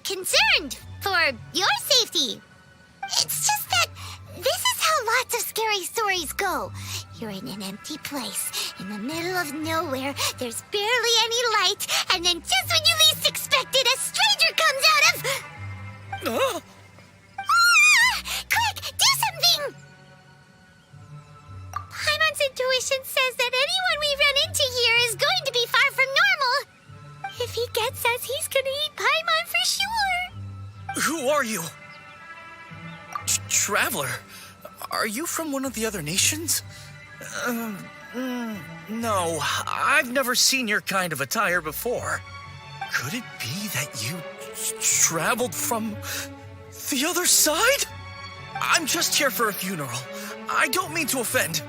concerned for your safety. It's just that this is how lots of scary stories go. You're in an empty place, in the middle of nowhere, there's barely any light, and then just when you least expect it, a stranger comes out of... Oh. Quick, do something! Paimon's intuition says that anyone we run into here is going to be far from normal. If he gets us, he's gonna eat Paimon for sure. Who are you? Traveler, are you from one of the other nations? No, I've never seen your kind of attire before. Could it be that you traveled from the other side? I'm just here for a funeral. I don't mean to offend.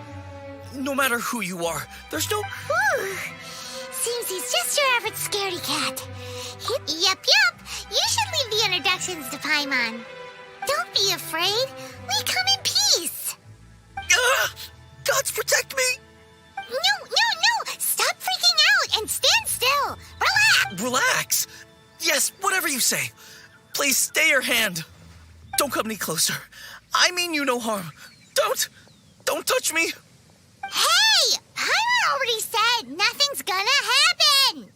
No matter who you are, there's no... Whew. Seems he's just your average scaredy cat. Yep. You should leave the introductions to Paimon. Don't be afraid. We come in peace. Gods protect me! No. Stop freaking out and stand still. Relax. Relax? Yes, whatever you say. Please stay your hand. Don't come any closer. I mean you no harm. Don't touch me. Hey! Paimon already said nothing's gonna happen.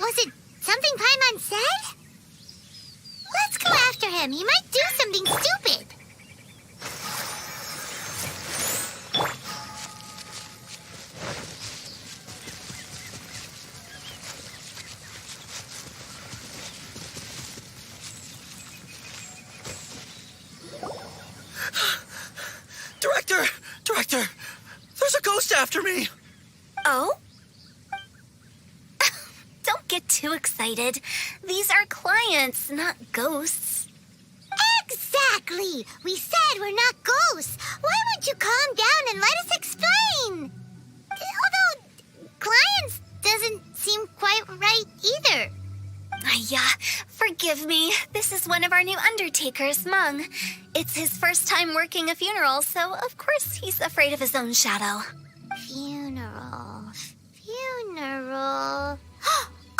Was it something Paimon said? Let's go after him. He might do something stupid. Director, there's a ghost after me. Oh? Don't get too excited. These are clients, not ghosts. Exactly! We said we're not ghosts. Why won't you calm down and let us explain? Although, clients doesn't seem quite right either. Yeah, forgive me. This is one of our new undertakers, Mung. It's his first time working a funeral, so of course he's afraid of his own shadow. Funeral.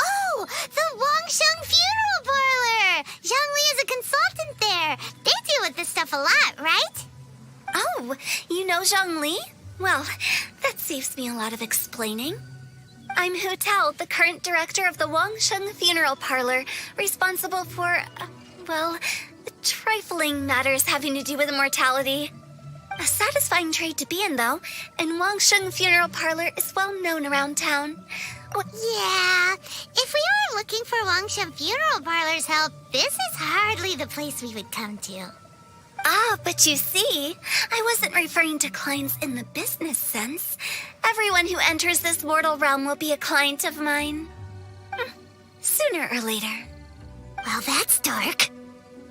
Oh! The Wangsheng Funeral Parlor! Zhongli is a consultant there. They deal with this stuff a lot, right? Oh, you know Zhongli? Well, that saves me a lot of explaining. I'm Hu Tao, the current director of the Wangsheng Funeral Parlor, responsible for, trifling matters having to do with immortality. A satisfying trade to be in, though, and Wangsheng Funeral Parlor is well known around town. Yeah, if we were looking for Wangsheng Funeral Parlor's help, this is hardly the place we would come to. Ah, but you see, I wasn't referring to clients in the business sense. Everyone who enters this mortal realm will be a client of mine. Sooner or later. Well, that's dark.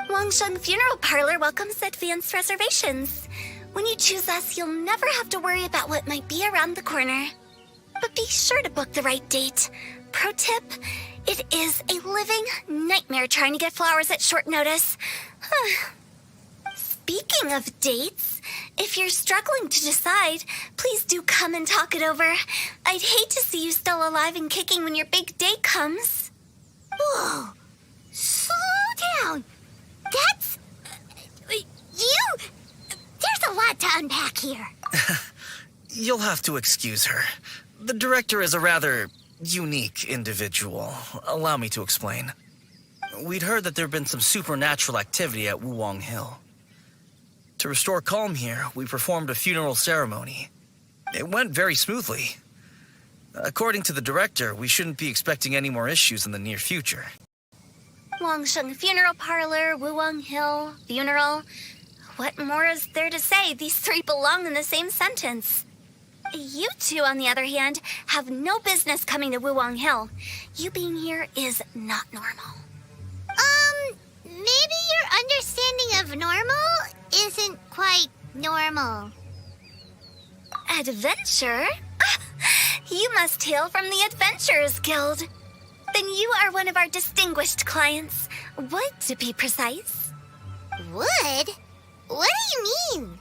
Wangsheng Funeral Parlor welcomes advanced reservations. When you choose us, you'll never have to worry about what might be around the corner. But be sure to book the right date. Pro tip, it is a living nightmare trying to get flowers at short notice. Speaking of dates, if you're struggling to decide, please do come and talk it over. I'd hate to see you still alive and kicking when your big day comes. Whoa! Slow down! That's... you... There's a lot to unpack here. You'll have to excuse her. The director is a rather unique individual. Allow me to explain. We'd heard that there'd been some supernatural activity at Wuwang Hill. To restore calm here, we performed a funeral ceremony. It went very smoothly. According to the director, we shouldn't be expecting any more issues in the near future. Wangsheng Funeral Parlor, Wuwang Hill, funeral. What more is there to say? These three belong in the same sentence. You two, on the other hand, have no business coming to Wuwang Hill. You being here is not normal. Maybe your understanding of normal isn't quite normal. Adventure? You must hail from the Adventurers Guild. Then you are one of our distinguished clients. Wood, to be precise. Wood? What do you mean?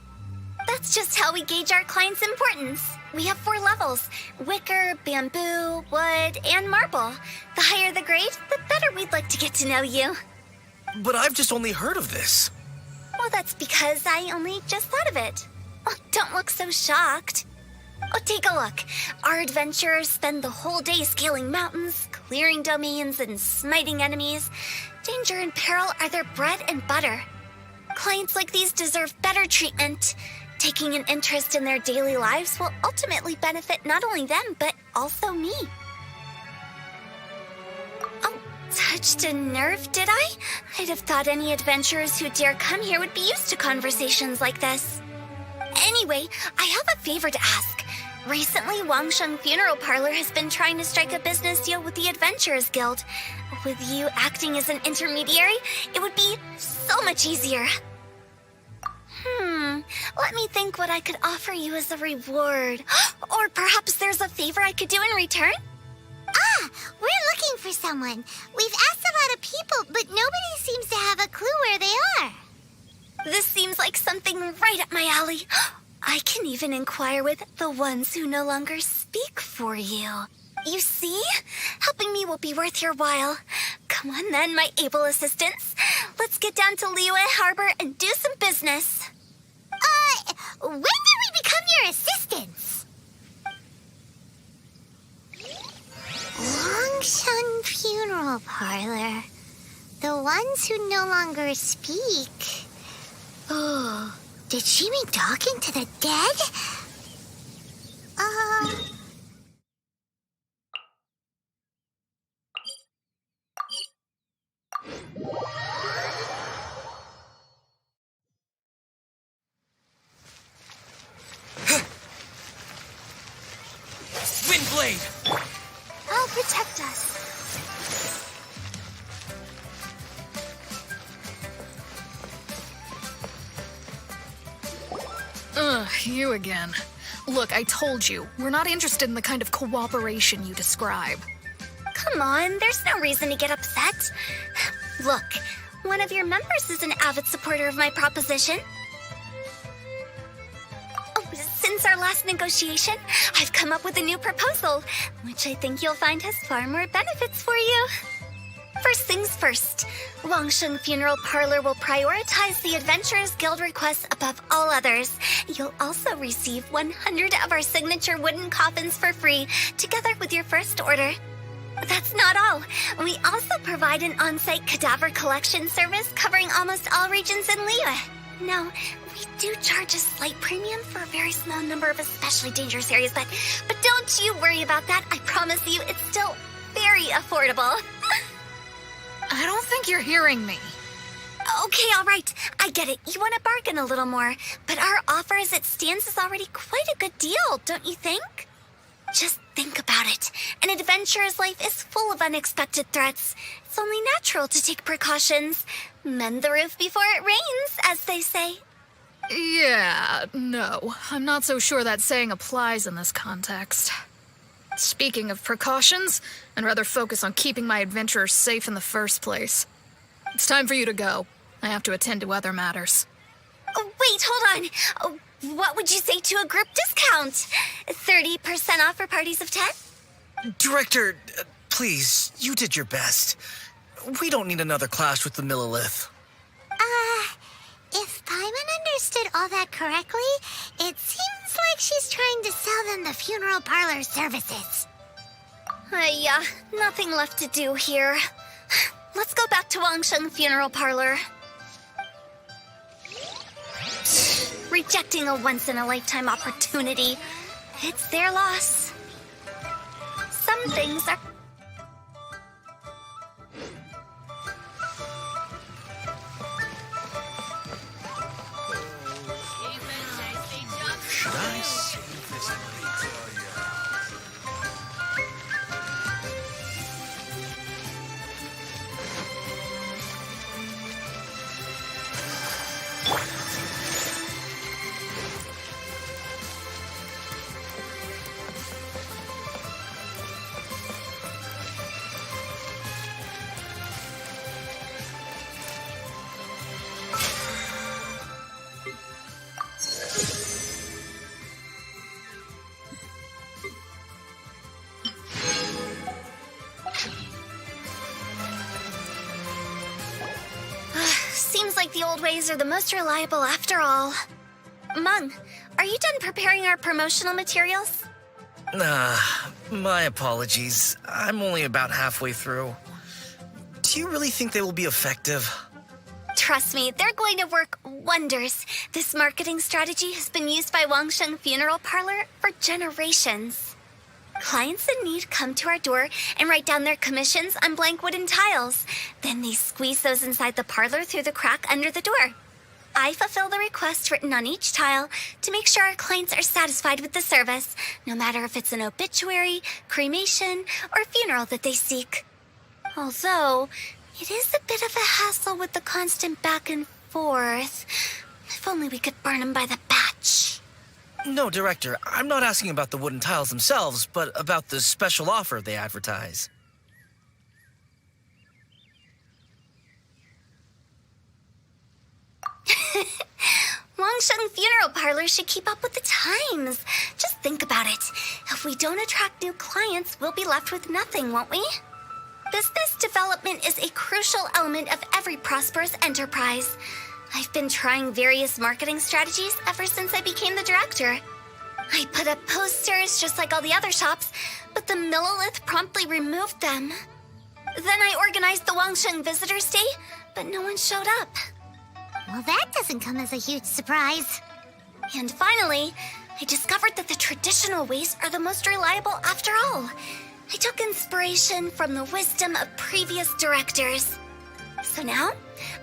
The That's just how we gauge our clients' importance. We have 4 levels: wicker, bamboo, wood, and marble. The higher the grade, the better we'd like to get to know you. But I've just only heard of this. Well, that's because I only just thought of it. Oh, don't look so shocked. Oh, take a look. Our adventurers spend the whole day scaling mountains, clearing domains, and smiting enemies. Danger and peril are their bread and butter. Clients like these deserve better treatment. Taking an interest in their daily lives will ultimately benefit not only them, but also me. Oh, touched a nerve, did I? I'd have thought any adventurers who dare come here would be used to conversations like this. Anyway, I have a favor to ask. Recently, Wangsheng Funeral Parlor has been trying to strike a business deal with the Adventurers Guild. With you acting as an intermediary, it would be so much easier. Let me think what I could offer you as a reward. Or perhaps there's a favor I could do in return? Ah, we're looking for someone. We've asked a lot of people, but nobody seems to have a clue where they are. This seems like something right up my alley. I can even inquire with the ones who no longer speak for you. You see? Helping me will be worth your while. Come on then, my able assistants. Let's get down to Liyue Harbor and do some business. When did we become your assistants? Wangsheng Funeral Parlor. The ones who no longer speak. Oh, did she mean talking to the dead? Windblade! I'll protect us. You again. Look, I told you, we're not interested in the kind of cooperation you describe. Come on, there's no reason to get upset. Look, one of your members is an avid supporter of my proposition. Oh, since our last negotiation, I've come up with a new proposal, which I think you'll find has far more benefits for you. First things first, Wangsheng Funeral Parlor will prioritize the Adventurers Guild requests above all others. You'll also receive 100 of our signature wooden coffins for free, together with your first order. That's not all. We also provide an on-site cadaver collection service covering almost all regions in Liyue. Now, we do charge a slight premium for a very small number of especially dangerous areas, but don't you worry about that. I promise you it's still very affordable. I don't think you're hearing me. Okay, all right. I get it. You want to bargain a little more. But our offer as it stands is already quite a good deal, don't you think? Just think about it. An adventurer's life is full of unexpected threats. It's only natural to take precautions. Mend the roof before it rains, as they say. Yeah, no. I'm not so sure that saying applies in this context. Speaking of precautions, I'd rather focus on keeping my adventurers safe in the first place. It's time for you to go. I have to attend to other matters. Oh, wait, hold on. Oh, what would you say to a group discount? 30% off for parties of 10? Director, please, you did your best. We don't need another clash with the Millilith. If Paimon understood all that correctly, it seems like she's trying to sell them the funeral parlor services. Nothing left to do here. Let's go back to Wangsheng Funeral Parlor. Rejecting a once-in-a-lifetime opportunity. It's their loss. Some things are... Should I save this? like the old ways are the most reliable after all. Mung, are you done preparing our promotional materials? My apologies. I'm only about halfway through. Do you really think they will be effective? Trust me, they're going to work wonders. This marketing strategy has been used by Wangsheng Funeral Parlor for generations. Clients in need come to our door and write down their commissions on blank wooden tiles. Then they squeeze those inside the parlor through the crack under the door. I fulfill the request written on each tile to make sure our clients are satisfied with the service, no matter if it's an obituary, cremation, or funeral that they seek. Although, it is a bit of a hassle with the constant back and forth. If only we could burn them by the batch. No, Director, I'm not asking about the wooden tiles themselves, but about the special offer they advertise. Wangsheng Funeral Parlor should keep up with the times. Just think about it. If we don't attract new clients, we'll be left with nothing, won't we? Business development is a crucial element of every prosperous enterprise. I've been trying various marketing strategies ever since I became the director. I put up posters just like all the other shops, but the Millilith promptly removed them. Then I organized the Wangsheng Visitors Day, but no one showed up. Well, that doesn't come as a huge surprise. And finally, I discovered that the traditional ways are the most reliable after all. I took inspiration from the wisdom of previous directors. So now,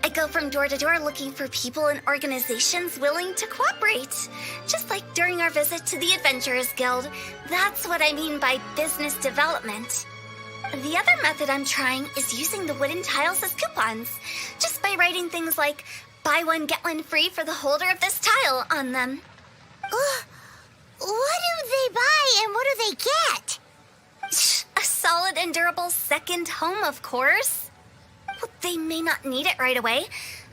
I go from door to door looking for people and organizations willing to cooperate. Just like during our visit to the Adventurers Guild. That's what I mean by business development. The other method I'm trying is using the wooden tiles as coupons. Just by writing things like, buy one, get one free for the holder of this tile on them. What do they buy and what do they get? A solid and durable second home, of course. Well, they may not need it right away,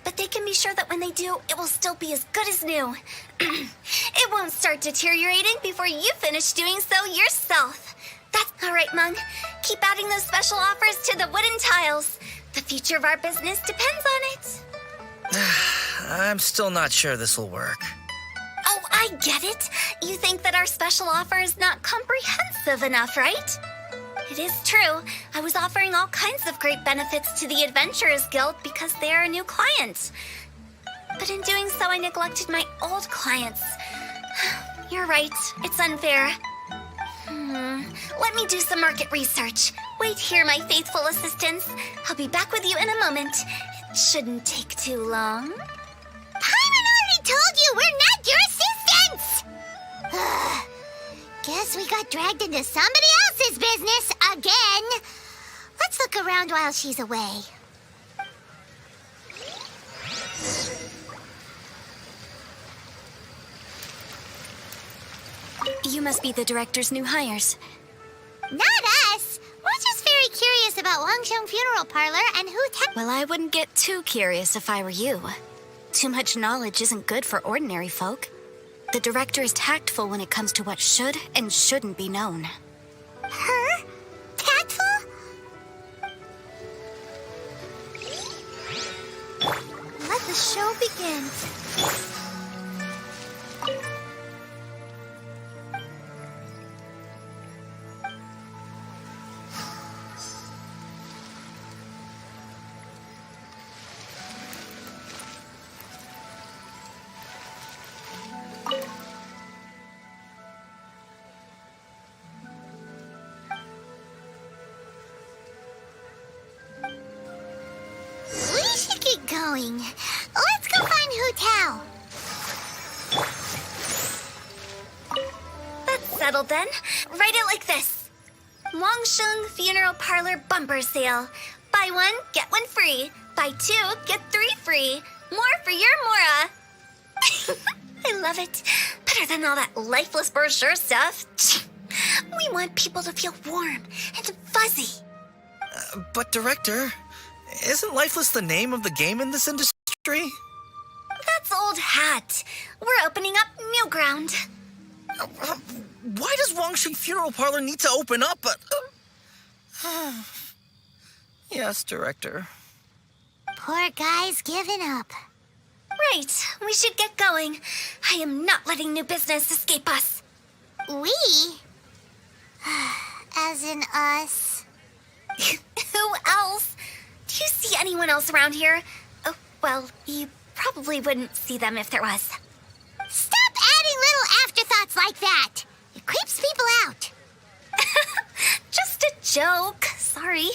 but they can be sure that when they do, it will still be as good as new. It won't start deteriorating before you finish doing so yourself. That's all right, Mung. Keep adding those special offers to the wooden tiles. The future of our business depends on it. I'm still not sure this will work. Oh, I get it. You think that our special offer is not comprehensive enough, right? It is true. I was offering all kinds of great benefits to the Adventurers Guild because they are a new client. But in doing so, I neglected my old clients. You're right. It's unfair. Let me do some market research. Wait here, my faithful assistants. I'll be back with you in a moment. It shouldn't take too long. Paimon already told you we're not your assistants! Guess we got dragged into somebody else's business again. Let's look around while she's away. You must be the director's new hires. Not us. We're just very curious about Wangsheng Funeral Parlor and who Well, I wouldn't get too curious if I were you. Too much knowledge isn't good for ordinary folk. The director is tactful when it comes to what should and shouldn't be known. Her? Tactful? Let the show begin. Going. Let's go find Hu Tao. That's settled then. Write it like this. Wangsheng Funeral Parlor Bumper Sale. Buy one, get one free. Buy two, get three free. More for your Mora. I love it. Better than all that lifeless brochure stuff. We want people to feel warm and fuzzy. But Director, isn't Lifeless the name of the game in this industry? That's old hat. We're opening up new ground. Why does Wangsheng Funeral Parlor need to open up? Yes, Director. Poor guy's given up. Right, we should get going. I am not letting new business escape us. We? As in us. Who else? Do you see anyone else around here? Oh, well, you probably wouldn't see them if there was. Stop adding little afterthoughts like that. It creeps people out. Just a joke. Sorry.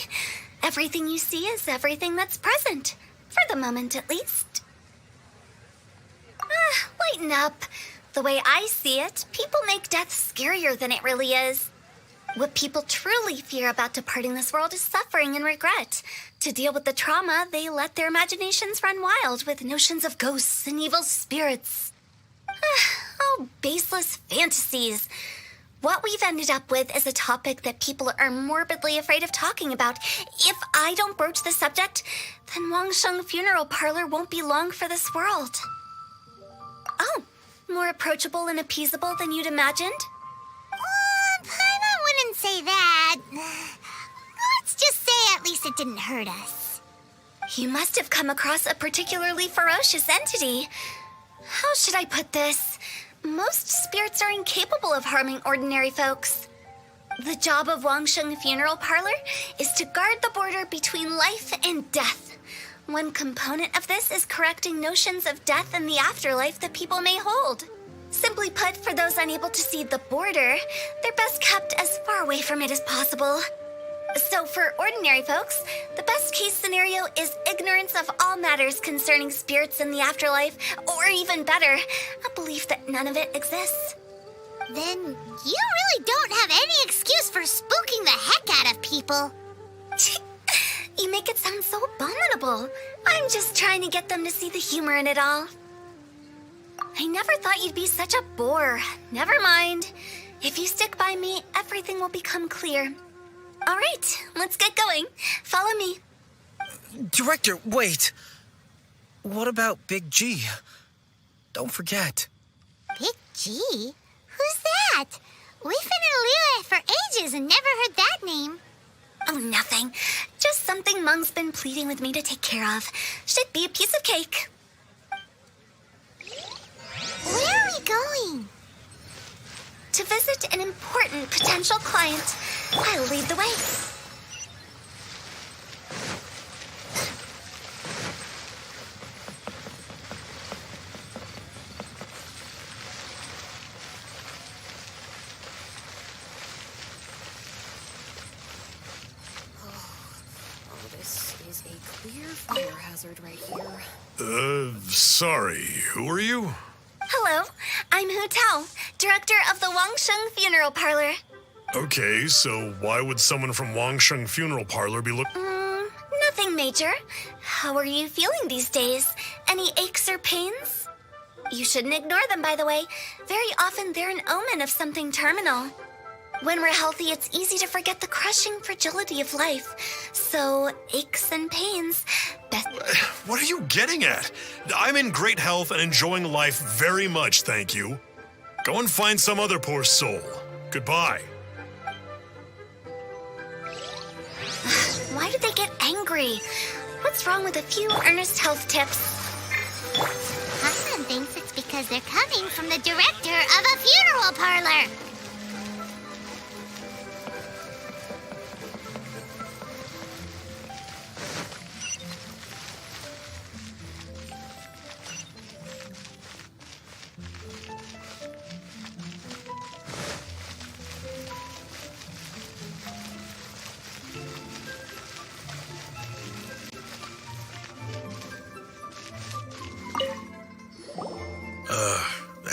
Everything you see is everything that's present. For the moment, at least. Lighten up. The way I see it, people make death scarier than it really is. What people truly fear about departing this world is suffering and regret. To deal with the trauma, they let their imaginations run wild with notions of ghosts and evil spirits. Oh, baseless fantasies. What we've ended up with is a topic that people are morbidly afraid of talking about. If I don't broach the subject, then Wangsheng Funeral Parlor won't be long for this world. Oh, more approachable and appeasable than you'd imagined? Paimon wouldn't say that. Let's just say at least it didn't hurt us. You must have come across a particularly ferocious entity. How should I put this? Most spirits are incapable of harming ordinary folks. The job of Wangsheng Funeral Parlor is to guard the border between life and death. One component of this is correcting notions of death and the afterlife that people may hold. Simply put, for those unable to see the border, they're best kept as far away from it as possible. So for ordinary folks, the best case scenario is ignorance of all matters concerning spirits in the afterlife, or even better, a belief that none of it exists. Then you really don't have any excuse for spooking the heck out of people. You make it sound so abominable. I'm just trying to get them to see the humor in it all. I never thought you'd be such a bore. Never mind. If you stick by me, everything will become clear. All right, let's get going. Follow me. Director, wait. What about Big G? Don't forget. Big G? Who's that? We've been in Liyue for ages and never heard that name. Oh, nothing. Just something Mung's been pleading with me to take care of. Should be a piece of cake. Where are we going? To visit an important potential client. I'll lead the way. This is a clear fire hazard right here. Sorry, who are you? Hello, I'm Hu Tao, director of the Wangsheng Funeral Parlor. Okay, so why would someone from Wangsheng Funeral Parlor be Nothing major. How are you feeling these days? Any aches or pains? You shouldn't ignore them, by the way. Very often they're an omen of something terminal. When we're healthy, it's easy to forget the crushing fragility of life. So, aches and pains, What are you getting at? I'm in great health and enjoying life very much, thank you. Go and find some other poor soul. Goodbye. Why did they get angry? What's wrong with a few earnest health tips? Paimon thinks it's because they're coming from the director of a funeral parlor.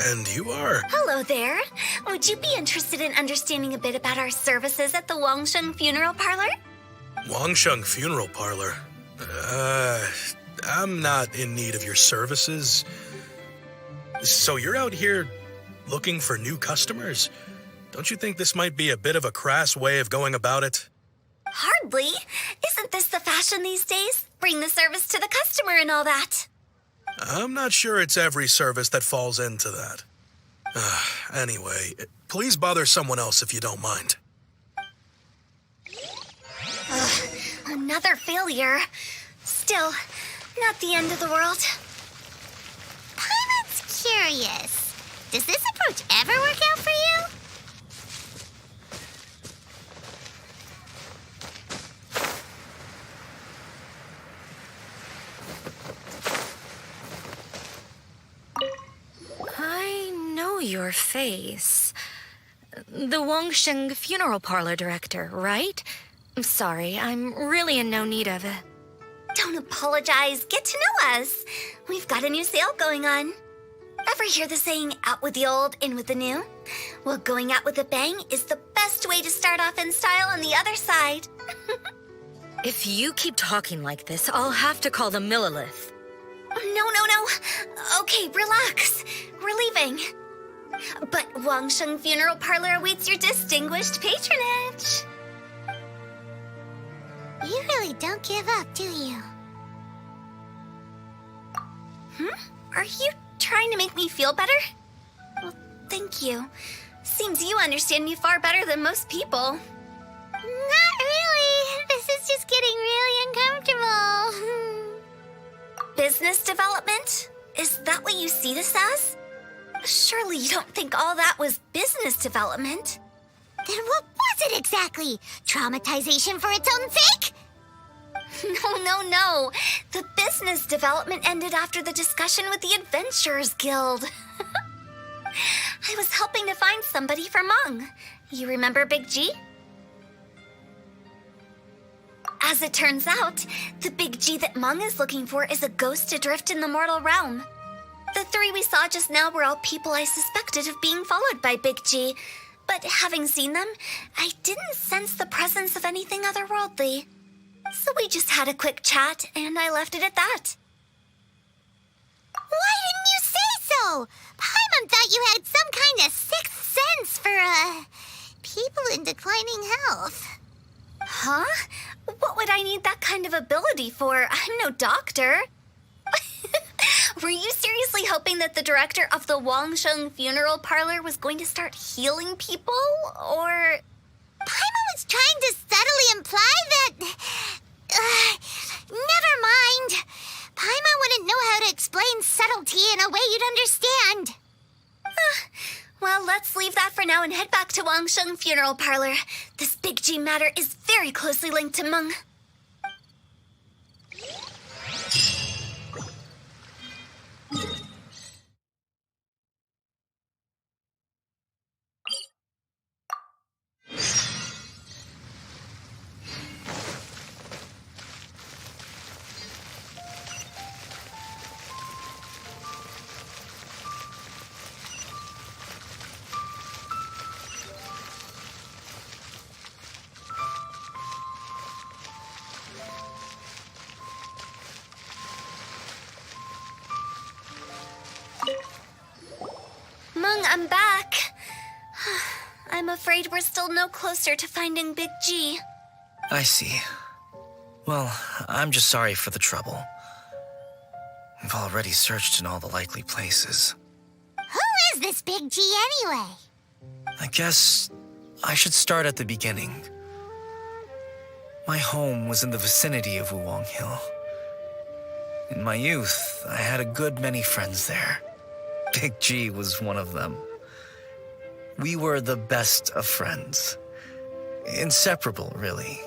And you are? Hello there. Would you be interested in understanding a bit about our services at the Wangsheng Funeral Parlor? Wangsheng Funeral Parlor? I'm not in need of your services. So you're out here looking for new customers? Don't you think this might be a bit of a crass way of going about it? Hardly. Isn't this the fashion these days? Bring the service to the customer and all that. I'm not sure it's every service that falls into that. Anyway, please bother someone else if you don't mind. Another failure. Still, not the end of the world. curious. Does this approach ever work out for you? I know your face. The Wangsheng funeral parlor director, right? I'm sorry, I'm really in no need of it. Don't apologize. Get to know us. We've got a new sale going on. Ever hear the saying, out with the old, in with the new? Well, going out with a bang is the best way to start off in style on the other side. If you keep talking like this, I'll have to call the Millilith. No. Okay, relax. We're leaving. But Wangsheng Funeral Parlor awaits your distinguished patronage. You really don't give up, do you? Are you trying to make me feel better? Well, thank you. Seems you understand me far better than most people. Not really. This is just getting really uncomfortable. Business development? Is that what you see this as? Surely you don't think all that was business development. Then what was it exactly? Traumatization for its own sake? No. The business development ended after the discussion with the Adventurers Guild. I was helping to find somebody for Meng. You remember Big G? As it turns out, the Big G that Meng is looking for is a ghost adrift in the mortal realm. The three we saw just now were all people I suspected of being followed by Big G, but having seen them, I didn't sense the presence of anything otherworldly. So we just had a quick chat, and I left it at that. Why didn't you say so? Paimon thought you had some kind of sixth sense for, people in declining health. Huh? What would I need that kind of ability for? I'm no doctor. Were you seriously hoping that the director of the Wangsheng Funeral Parlor was going to start healing people, or... Paimon was trying to subtly imply that... never mind. Paimon wouldn't know how to explain subtlety in a way you'd understand. Well, let's leave that for now and head back to Wangsheng Funeral Parlor. This Big G matter is very closely linked to Meng. Meng, I'm back. I'm afraid we're still no closer to finding Big G. I see. Well, I'm just sorry for the trouble. We've already searched in all the likely places. Who is this Big G anyway? I guess I should start at the beginning. My home was in the vicinity of Wuwang Hill. In my youth, I had a good many friends there. Big G was one of them. We were the best of friends. Inseparable, really.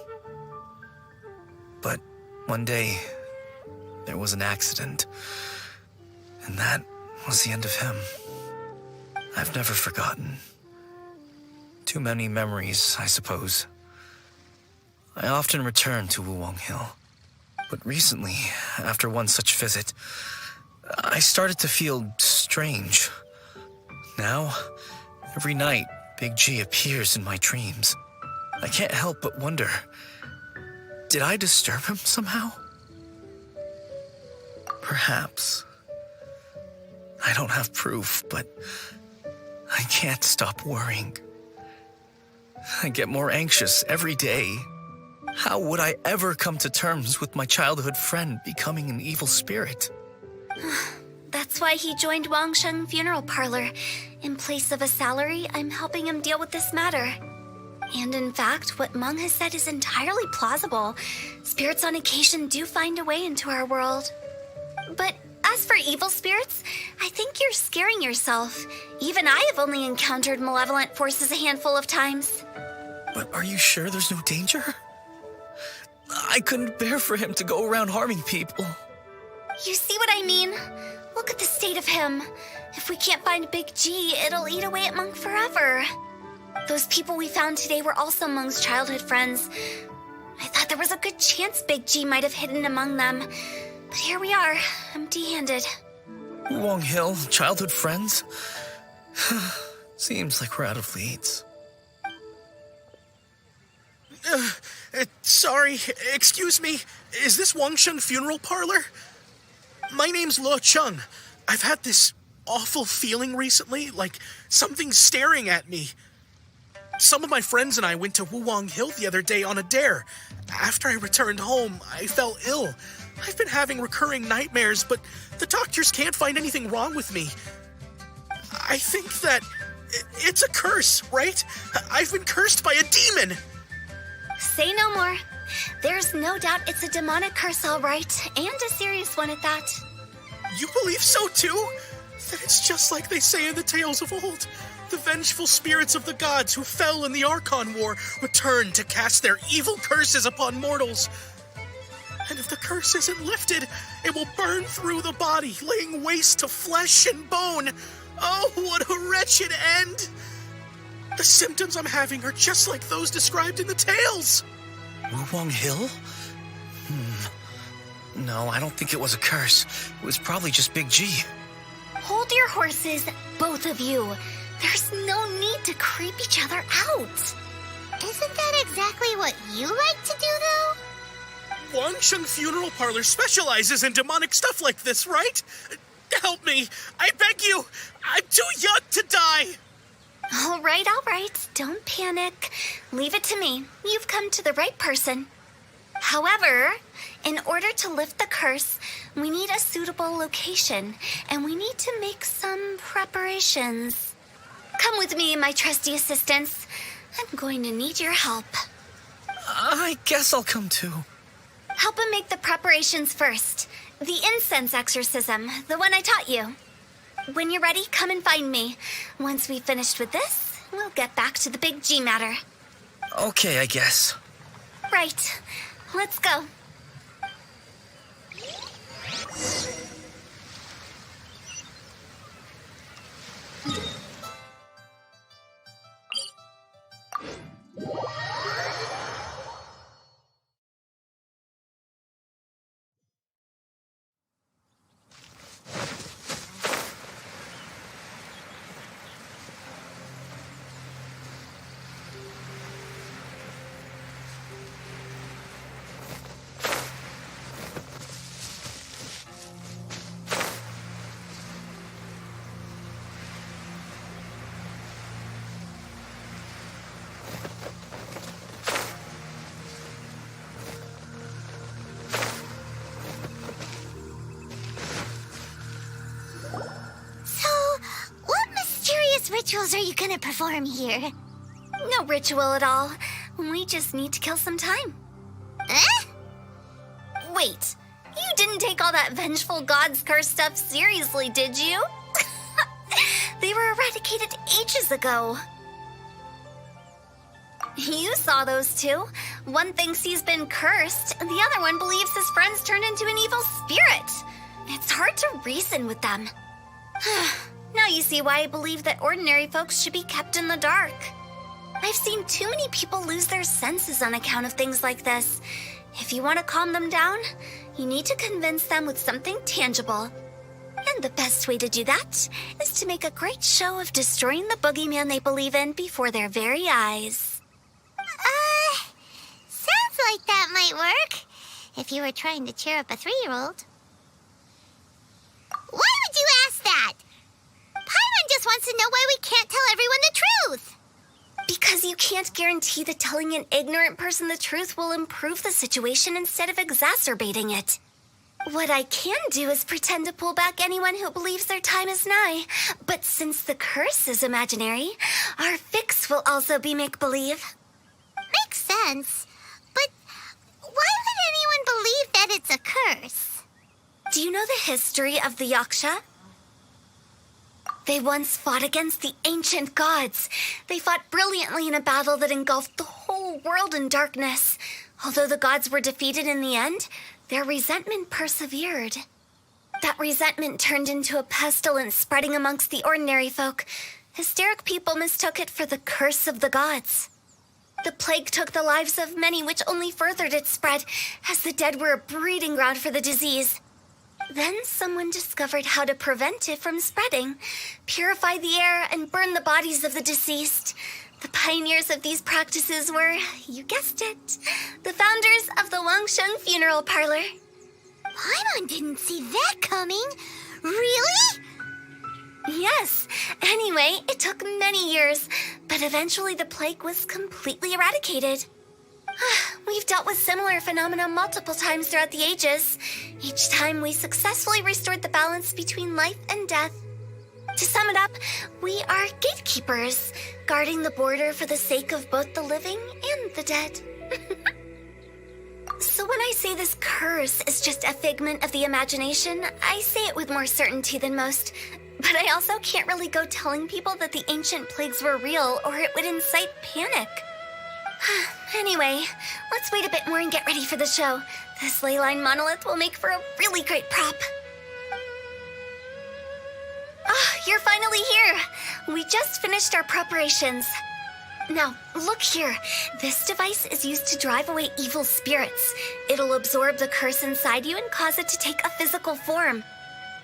But one day, there was an accident. And that was the end of him. I've never forgotten. Too many memories, I suppose. I often return to Wuwang Hill. But recently, after one such visit, I started to feel strange. Now, every night, Big G appears in my dreams. I can't help but wonder, did I disturb him somehow? Perhaps. I don't have proof, but I can't stop worrying. I get more anxious every day. How would I ever come to terms with my childhood friend becoming an evil spirit? That's why he joined Wangsheng Funeral Parlor. In place of a salary, I'm helping him deal with this matter. And in fact, what Meng has said is entirely plausible. Spirits on occasion do find a way into our world. But As for evil spirits, I think you're scaring yourself. Even I have only encountered malevolent forces a handful of times. But are you sure there's no danger? I couldn't bear for him to go around harming people. You see what I mean? Look at the state of him. If we can't find Big G, it'll eat away at Monk forever. Those people we found today were also Monk's childhood friends. I thought there was a good chance Big G might have hidden among them. But here we are, empty-handed. Wong Hill, childhood friends? Seems like we're out of leads. Sorry, excuse me. Is this Wangsheng Funeral Parlor? My name's Lo Chung. I've had this awful feeling recently, like something's staring at me. Some of my friends and I went to Wuwang Hill the other day on a dare. After I returned home, I fell ill. I've been having recurring nightmares, but the doctors can't find anything wrong with me. I think that it's a curse, right? I've been cursed by a demon. Say no more. There's no doubt it's a demonic curse, all right, and a serious one at that. You believe so too? That it's just like they say in the tales of old. The vengeful spirits of the gods who fell in the Archon War return to cast their evil curses upon mortals. And if the curse isn't lifted, it will burn through the body, laying waste to flesh and bone. Oh, what a wretched end! The symptoms I'm having are just like those described in the tales. Wuwang Hill? No, I don't think it was a curse. It was probably just Big G. Hold your horses, both of you. There's no need to creep each other out. Isn't that exactly what you like to do, though? Wangsheng Funeral Parlor specializes in demonic stuff like this, right? Help me. I beg you. I'm too young to die. All right. Don't panic. Leave it to me. You've come to the right person. However, in order to lift the curse, we need a suitable location, and we need to make some preparations. Come with me, my trusty assistants. I'm going to need your help. I guess I'll come too. Help him make the preparations first. The incense exorcism, the one I taught you. When you're ready, come and find me. Once we've finished with this, we'll get back to the Big G matter. Okay, I guess. Right. Let's go. Rituals are you gonna perform here? No ritual at all. We just need to kill some time. Eh? Wait, you didn't take all that vengeful god's curse stuff seriously, did you? They were eradicated ages ago. You saw those two. One thinks he's been cursed, and the other one believes his friends turned into an evil spirit. It's hard to reason with them. Now you see why I believe that ordinary folks should be kept in the dark. I've seen too many people lose their senses on account of things like this. If you want to calm them down, you need to convince them with something tangible. And the best way to do that is to make a great show of destroying the boogeyman they believe in before their very eyes. Sounds like that might work. If you were trying to cheer up a 3-year-old. Why would you ask that? Paimon just wants to know why we can't tell everyone the truth. Because you can't guarantee that telling an ignorant person the truth will improve the situation instead of exacerbating it. What I can do is pretend to pull back anyone who believes their time is nigh. But since the curse is imaginary, our fix will also be make-believe. Makes sense. But why would anyone believe that it's a curse? Do you know the history of the Yaksha? They once fought against the ancient gods. They fought brilliantly in a battle that engulfed the whole world in darkness. Although the gods were defeated in the end, their resentment persevered. That resentment turned into a pestilence spreading amongst the ordinary folk. Hysteric people mistook it for the curse of the gods. The plague took the lives of many, which only furthered its spread, as the dead were a breeding ground for the disease. Then someone discovered how to prevent it from spreading, purify the air, and burn the bodies of the deceased. The pioneers of these practices were, you guessed it, the founders of the Wangsheng Funeral Parlor. Paimon didn't see that coming. Really? Yes. Anyway, it took many years, but eventually the plague was completely eradicated. We've dealt with similar phenomena multiple times throughout the ages. Each time we successfully restored the balance between life and death. To sum it up, we are gatekeepers, guarding the border for the sake of both the living and the dead. So when I say this curse is just a figment of the imagination, I say it with more certainty than most. But I also can't really go telling people that the ancient plagues were real, or it would incite panic. Anyway, let's wait a bit more and get ready for the show. This ley line monolith will make for a really great prop. You're finally here. We just finished our preparations. Now, look here. This device is used to drive away evil spirits. It'll absorb the curse inside you and cause it to take a physical form.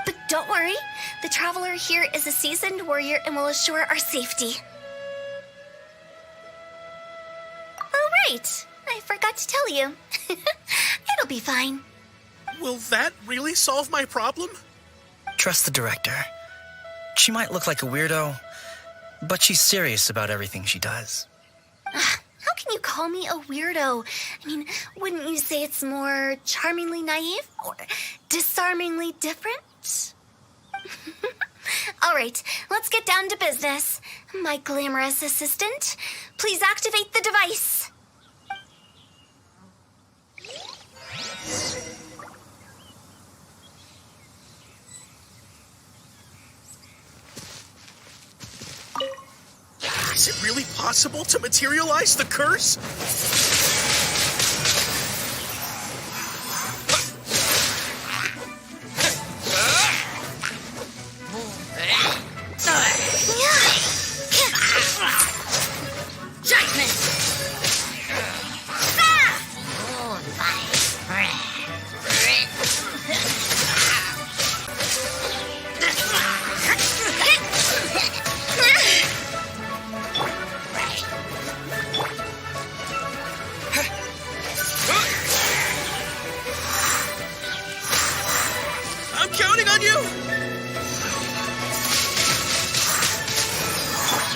But don't worry, the traveler here is a seasoned warrior and will assure our safety. Oh, right. I forgot to tell you. It'll be fine. Will that really solve my problem? Trust the director. She might look like a weirdo, but she's serious about everything she does. How can you call me a weirdo? I mean, wouldn't you say it's more charmingly naive or disarmingly different? All right, let's get down to business. My glamorous assistant, please activate the device. Is it really possible to materialize the curse? I'm counting on you!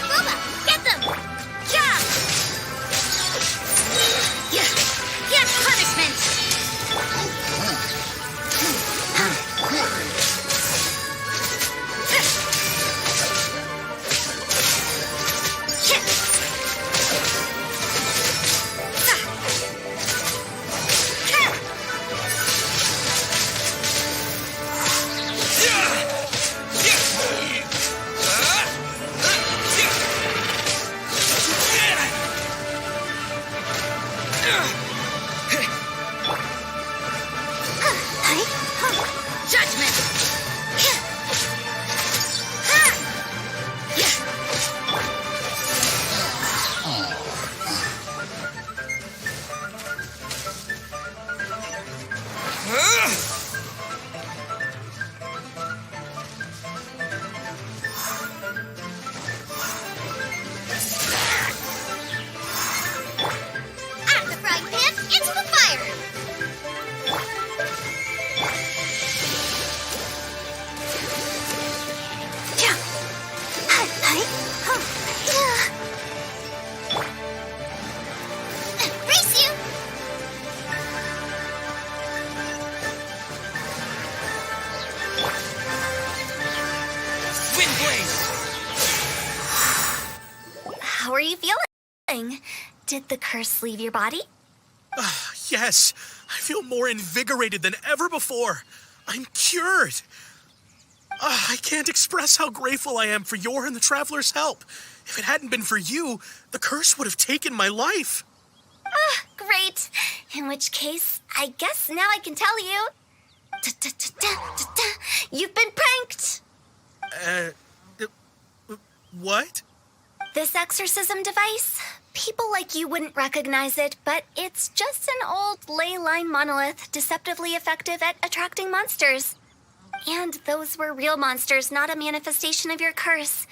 Booba, get them! Yeah! Get punishment! Out of the frying pan, into the fire! Brace you! Wind blaze! How are you feeling? Did the curse leave your body? Yes, I feel more invigorated than ever before. I'm cured. I can't express how grateful I am for your and the Traveler's help. If it hadn't been for you, the curse would have taken my life. Great. In which case, I guess now I can tell you. You've been pranked. What? This exorcism device, people like you wouldn't recognize it, but it's just an old ley line monolith deceptively effective at attracting monsters. And those were real monsters, not a manifestation of your curse.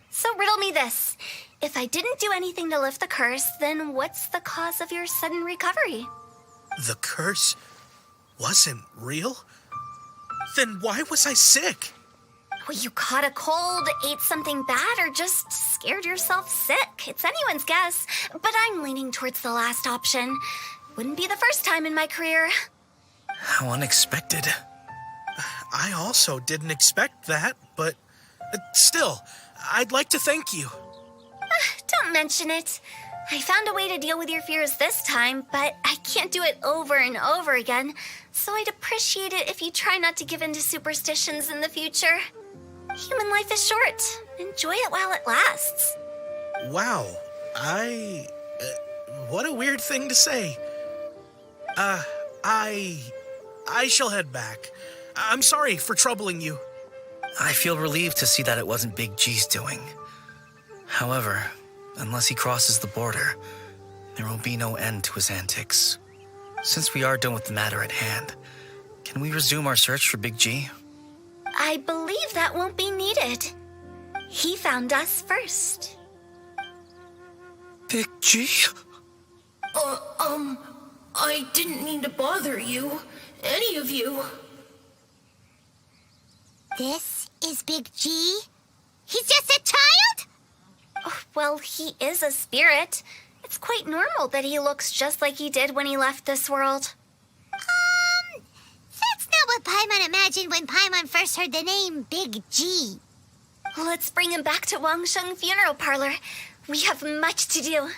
So riddle me this. If I didn't do anything to lift the curse, then what's the cause of your sudden recovery? The curse wasn't real? Then why was I sick? Well, you caught a cold, ate something bad, or just scared yourself sick. It's anyone's guess, but I'm leaning towards the last option. Wouldn't be the first time in my career. How unexpected. I also didn't expect that, but still, I'd like to thank you. Don't mention it. I found a way to deal with your fears this time, but I can't do it over and over again, so I'd appreciate it if you try not to give in to superstitions in the future. Human life is short. Enjoy it while it lasts. Wow, what a weird thing to say. I shall head back. I'm sorry for troubling you. I feel relieved to see that it wasn't Big G's doing. However, unless he crosses the border, there will be no end to his antics. Since we are done with the matter at hand, can we resume our search for Big G? I believe that won't be needed. He found us first. Big G? I didn't mean to bother you. Any of you. This is Big G? He's just a child? Oh, well, he is a spirit. It's quite normal that he looks just like he did when he left this world. That's not what Paimon imagined when Paimon first heard the name Big G. Let's bring him back to Wangsheng Funeral Parlor. We have much to do.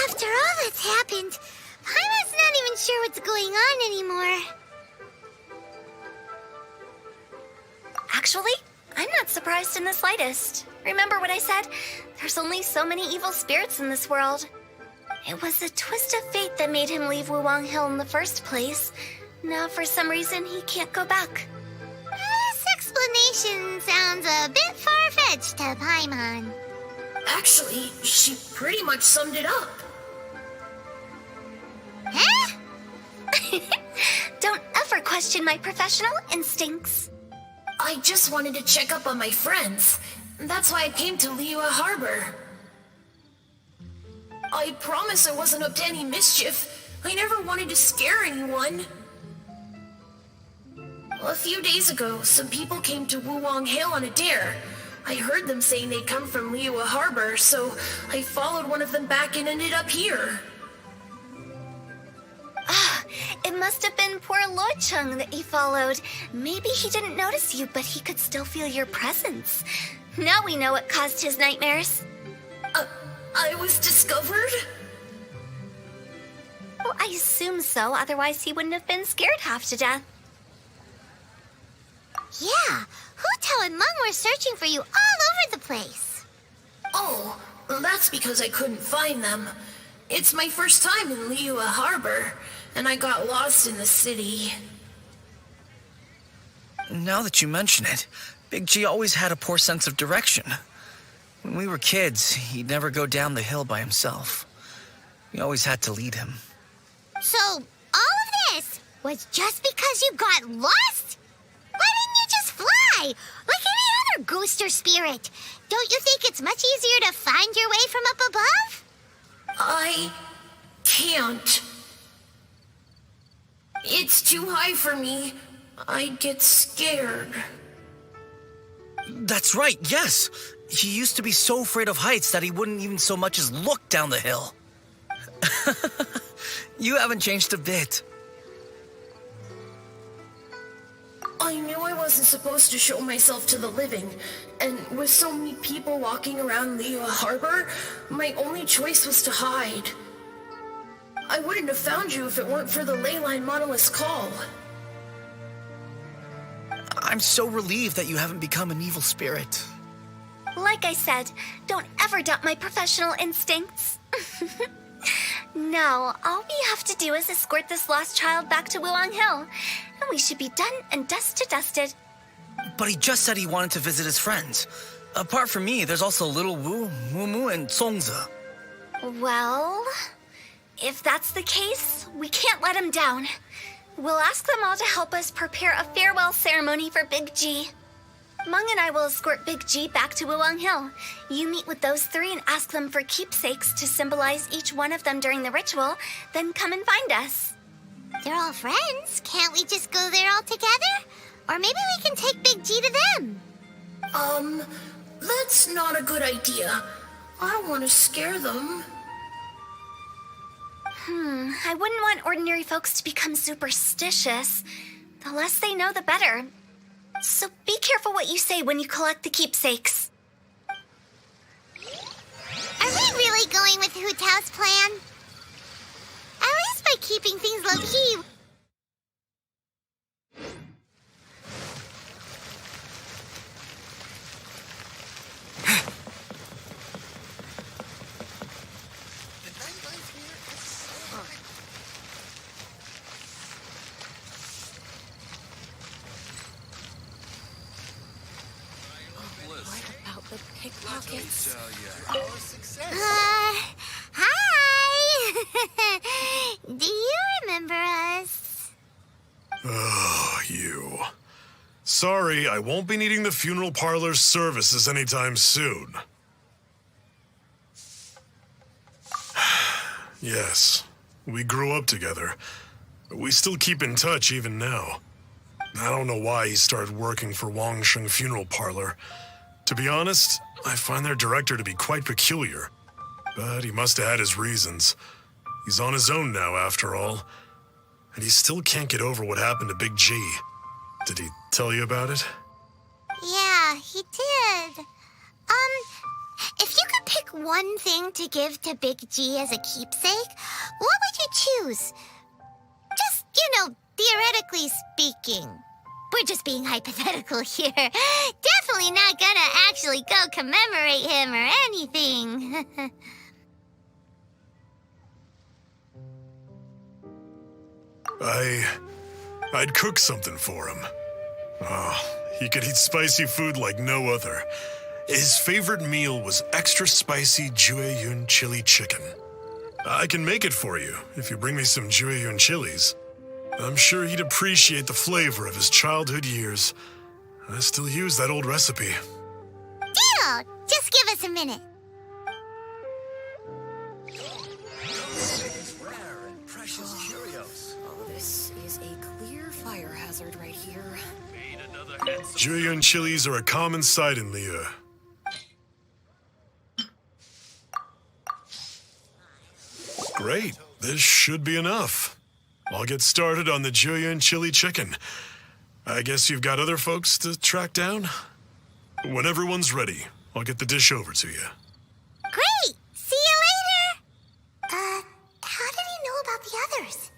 After all that's happened, Paimon's not even sure what's going on anymore. Actually, I'm not surprised in the slightest. Remember what I said? There's only so many evil spirits in this world. It was a twist of fate that made him leave Wuwang Hill in the first place. Now, for some reason, he can't go back. This explanation sounds a bit far-fetched to Paimon. Actually, she pretty much summed it up. Huh? Don't ever question my professional instincts. I just wanted to check up on my friends. That's why I came to Liyue Harbor. I promise I wasn't up to any mischief. I never wanted to scare anyone. A few days ago, some people came to Wuwang Hill on a dare. I heard them saying they'd come from Liyue Harbor, so I followed one of them back and ended up here. It must have been poor Lo Chung that you followed. Maybe he didn't notice you, but he could still feel your presence. Now we know what caused his nightmares. I was discovered? Well, I assume so, otherwise he wouldn't have been scared half to death. Yeah, Hu and Meng were searching for you all over the place. Oh, that's because I couldn't find them. It's my first time in Liyue Harbor, and I got lost in the city. Now that you mention it, Big G always had a poor sense of direction. When we were kids, he'd never go down the hill by himself. We always had to lead him. So, all of this was just because you got lost? Why didn't you just fly, like any other ghost or spirit. Don't you think it's much easier to find your way from up above? I can't. It's too high for me. I'd get scared. That's right, yes. He used to be so afraid of heights that he wouldn't even so much as look down the hill. You haven't changed a bit. I knew I wasn't supposed to show myself to the living, and with so many people walking around Liyue Harbor, my only choice was to hide. I wouldn't have found you if it weren't for the leyline monolith's call. I'm so relieved that you haven't become an evil spirit. Like I said, don't ever doubt my professional instincts. Now, all we have to do is escort this lost child back to Wuong Hill, and we should be done and dusted. But he just said he wanted to visit his friends. Apart from me, there's also Little Wu, Mumu, and Songza. Well, if that's the case, we can't let him down. We'll ask them all to help us prepare a farewell ceremony for Big G. Mung and I will escort Big G back to Wuong Hill. You meet with those three and ask them for keepsakes to symbolize each one of them during the ritual, then come and find us. They're all friends. Can't we just go there all together? Or maybe we can take Big G to them. That's not a good idea. I don't want to scare them. I wouldn't want ordinary folks to become superstitious. The less they know, the better. So be careful what you say when you collect the keepsakes. Are we really going with Hu Tao's plan? At least by keeping things low-key. The pickpockets. Hi! Do you remember us? Oh, you. Sorry, I won't be needing the funeral parlor's services anytime soon. Yes, we grew up together, but we still keep in touch even now. I don't know why he started working for Wangsheng Funeral Parlor. To be honest, I find their director to be quite peculiar. But he must have had his reasons. He's on his own now, after all. And he still can't get over what happened to Big G. Did he tell you about it? Yeah, he did. If you could pick one thing to give to Big G as a keepsake, what would you choose? Just, theoretically speaking. We're just being hypothetical here. Definitely not gonna actually go commemorate him or anything. I'd cook something for him. Oh, he could eat spicy food like no other. His favorite meal was extra spicy Jueyun chili chicken. I can make it for you if you bring me some Jueyun chilies. I'm sure he'd appreciate the flavor of his childhood years. I still use that old recipe. Deal! Just give us a minute. This is a clear fire hazard right here. Jueyun chilies are a common sight in Liyue. Great, this should be enough. I'll get started on the Jueyun chili chicken. I guess you've got other folks to track down? When everyone's ready, I'll get the dish over to you. Great! See you later! How did he know about the others?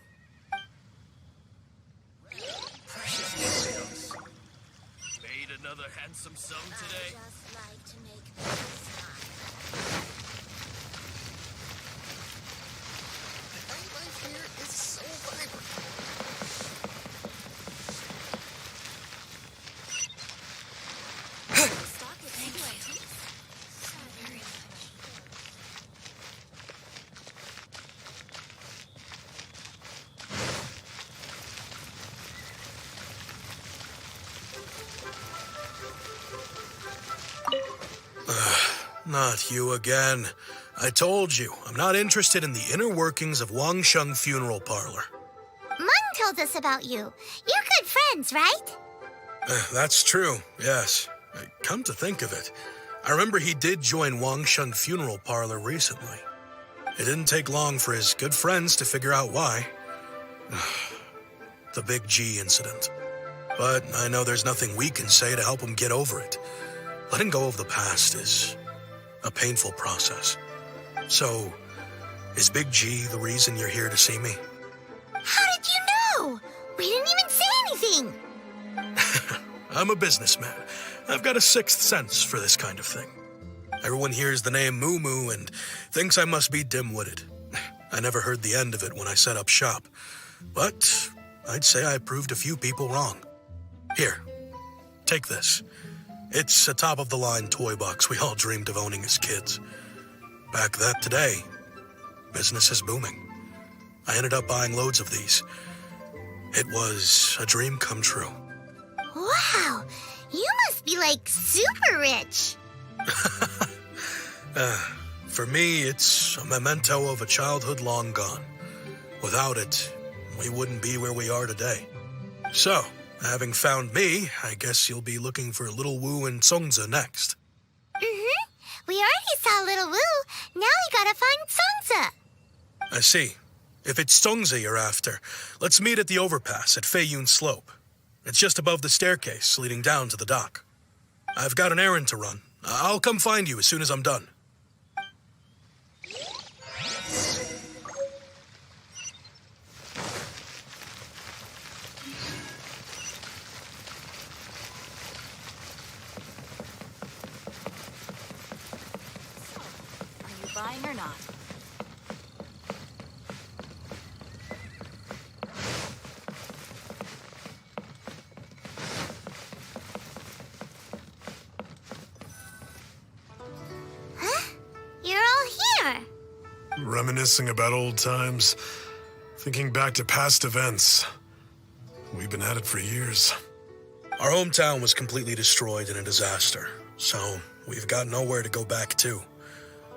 Made another handsome sum today. Just like to make The nightlife here is so vibrant. Not you again. I told you, I'm not interested in the inner workings of Wangsheng Funeral Parlor. Mung told us about you. You're good friends, right? That's true, yes. Come to think of it, I remember he did join Wangsheng Funeral Parlor recently. It didn't take long for his good friends to figure out why. The Big G incident. But I know there's nothing we can say to help him get over it. Letting go of the past is a painful process. So, is Big G the reason you're here to see me? How did you know? We didn't even say anything. I'm a businessman. I've got a sixth sense for this kind of thing. Everyone hears the name Moo Moo and thinks I must be dim-witted. I never heard the end of it when I set up shop. But I'd say I proved a few people wrong. Here, take this. It's a top-of-the-line toy box we all dreamed of owning as kids. Back that today, business is booming. I ended up buying loads of these. It was a dream come true. Wow, you must be like super rich. For me, it's a memento of a childhood long gone. Without it, we wouldn't be where we are today. So, having found me, I guess you'll be looking for Little Wu and Songza next. We already saw Little Wu. Now we gotta find Songza. I see. If it's Songza you're after, let's meet at the overpass at Feiyun Slope. It's just above the staircase leading down to the dock. I've got an errand to run. I'll come find you as soon as I'm done. Are you buying or not? You're all here. Reminiscing about old times, thinking back to past events. We've been at it for years. Our hometown was completely destroyed in a disaster, so we've got nowhere to go back to.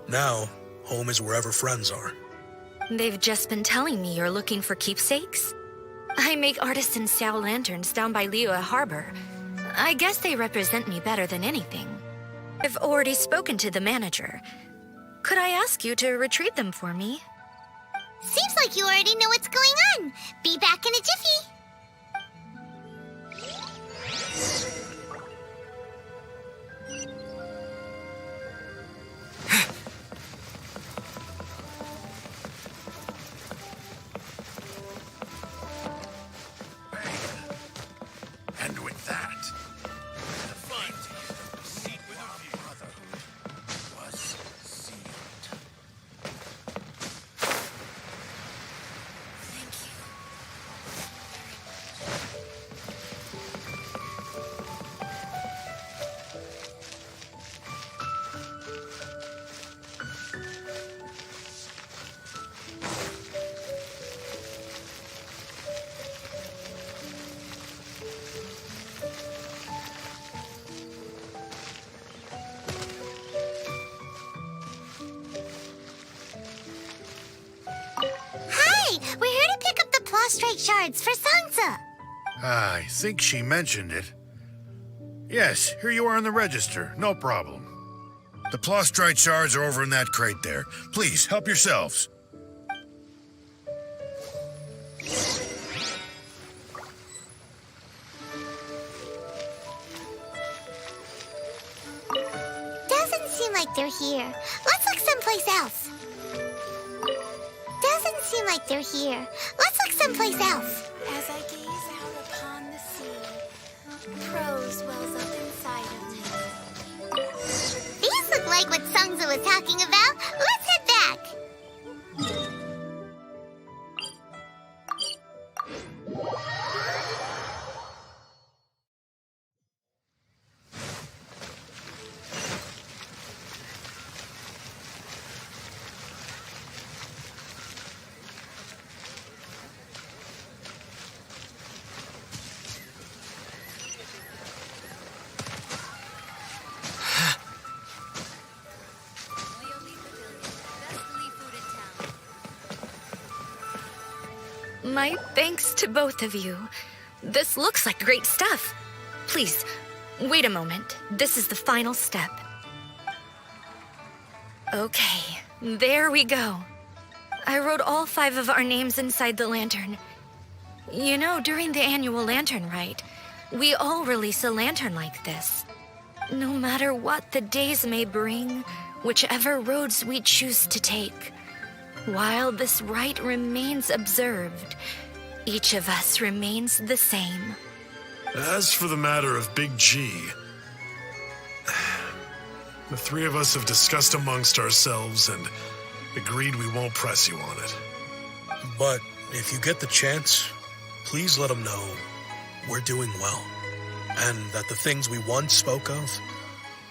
Now, home is wherever friends are. They've just been telling me you're looking for keepsakes. I make artisan Sao lanterns down by Liyue Harbor. I guess they represent me better than anything. I've already spoken to the manager. Could I ask you to retrieve them for me? Seems like you already know what's going on. Be back in a jiffy. And with that, the fine seat with our brotherhood was sealed. Thank you. Hi, we're here to pick up the prostrate shards for Songza. I think she mentioned it. Yes, here you are on the register. No problem. The plastrite shards are over in that crate there. Please, help yourselves. Doesn't seem like they're here. Let's look someplace else. Doesn't seem like they're here. Let's look someplace else. As I gaze out upon the sea, prose wells up inside of me. These look like what Songza was talking about. Let's head back. My thanks to both of you. This looks like great stuff. Please, wait a moment. This is the final step. Okay, there we go. I wrote all 5 of our names inside the lantern. You know, during the annual lantern rite, we all release a lantern like this. No matter what the days may bring, whichever roads we choose to take, while this rite remains observed, each of us remains the same. As for the matter of Big G, the 3 of us have discussed amongst ourselves and agreed we won't press you on it. But if you get the chance, please let them know we're doing well, and that the things we once spoke of,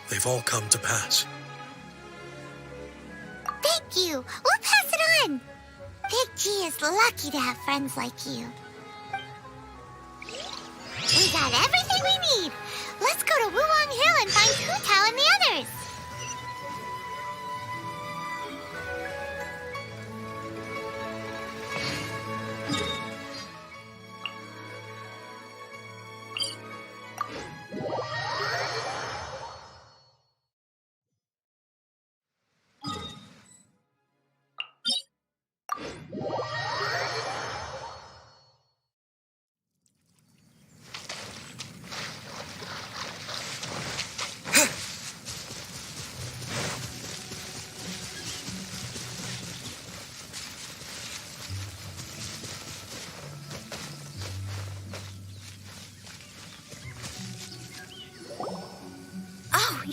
they've all come to pass. Thank you. We'll pass it on. Big G is lucky to have friends like you. We got everything we need. Let's go to Wulong Hill and find Hu Tao and the others.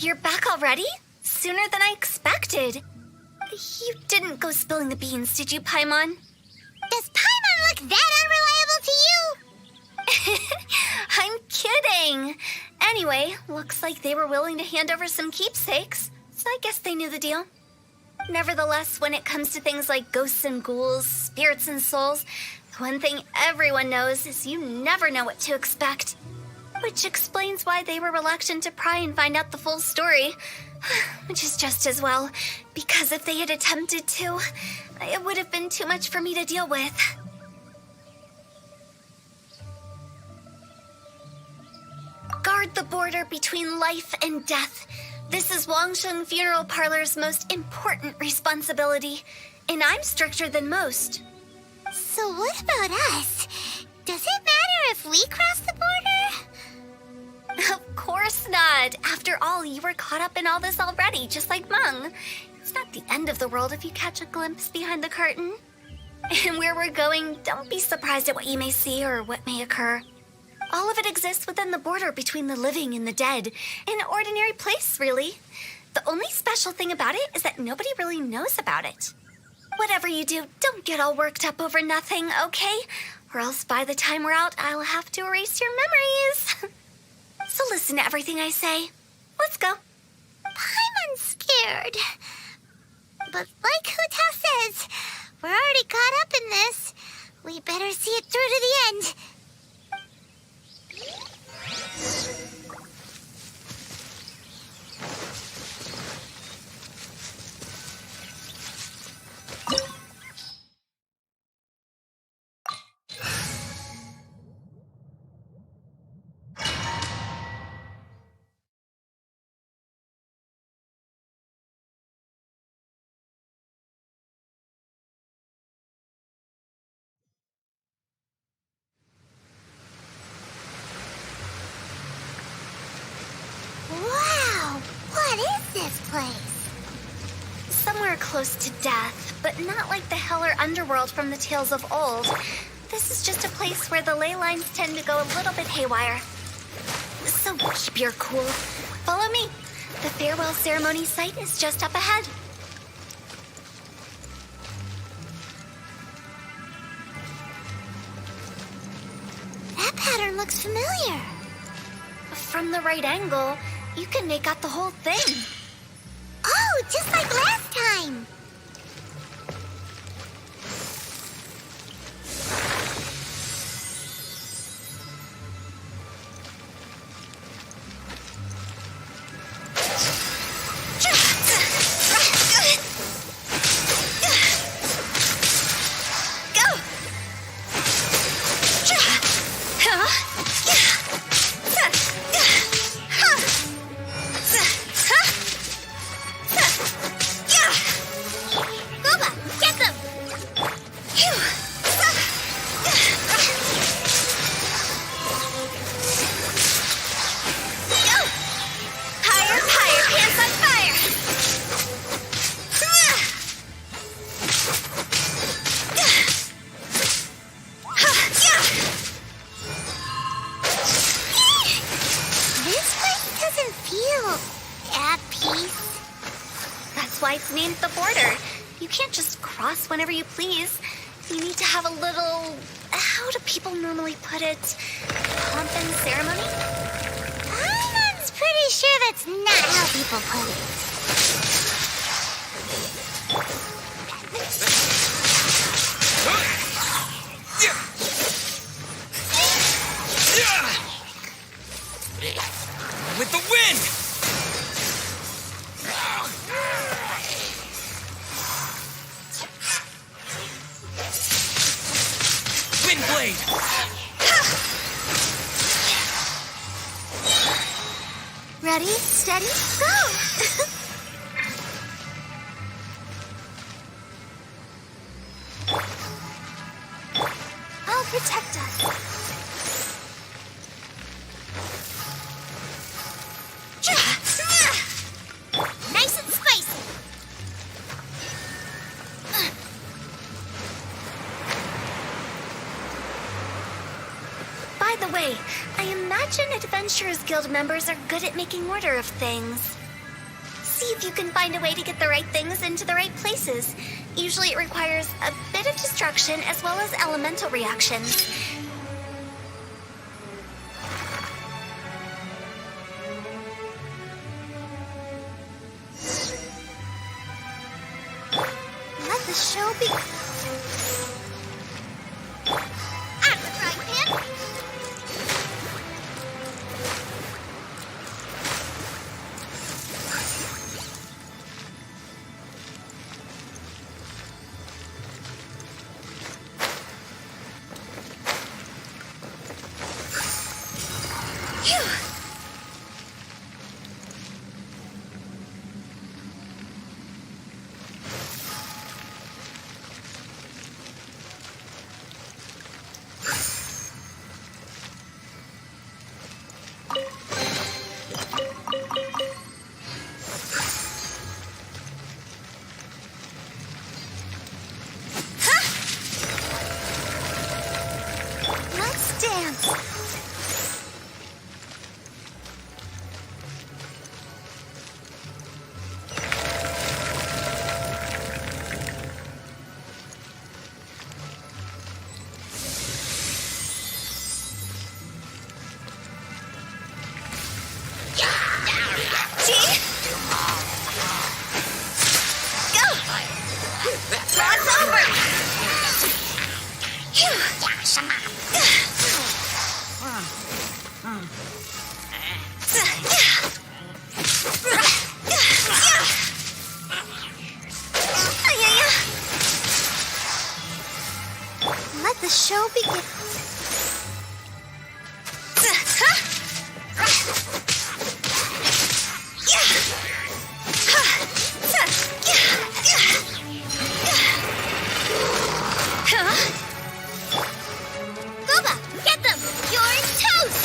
You're back already? Sooner than I expected. You didn't go spilling the beans, did you, Paimon? Does Paimon look that unreliable to you? I'm kidding. Anyway, looks like they were willing to hand over some keepsakes, so I guess they knew the deal. Nevertheless, when it comes to things like ghosts and ghouls, spirits and souls, the one thing everyone knows is you never know what to expect. Which explains why they were reluctant to pry and find out the full story. Which is just as well, because if they had attempted to, it would have been too much for me to deal with. Guard the border between life and death. This is Wangsheng Funeral Parlor's most important responsibility, and I'm stricter than most. So what about us? Does it matter if we cross the border? Of course not. After all, you were caught up in all this already, just like Meng. It's not the end of the world if you catch a glimpse behind the curtain. And where we're going, don't be surprised at what you may see or what may occur. All of it exists within the border between the living and the dead. An ordinary place, really. The only special thing about it is that nobody really knows about it. Whatever you do, don't get all worked up over nothing, okay? Or else by the time we're out, I'll have to erase your memories. So listen to everything I say. Let's go. Paimon's scared. But like Hu Tao says, we're already caught up in this. We better see it through to the end. Wow! What is this place? Somewhere close to death, but not like the hell or underworld from the tales of old. This is just a place where the ley lines tend to go a little bit haywire. So keep your cool. Follow me. The farewell ceremony site is just up ahead. That pattern looks familiar. From the right angle, you can make out the whole thing. Oh, just like last time. Go! why it's named the border. You can't just cross whenever you please. You need to have a little... How do people normally put it? Pomp and ceremony? I'm pretty sure that's not how people put it. With the wind! Wind blade! Ready, steady, go! I'll protect us. Nice and spicy. By the way, I imagine Adventurers Guild members are good at making order of things. See if you can find a way to get the right things into the right places. Usually it requires a bit of destruction as well as elemental reactions. Let the show begin. Out of the frying pan. Let's dance. See? Go! Cross over! Let the show begin. Booba, get them. You're toast.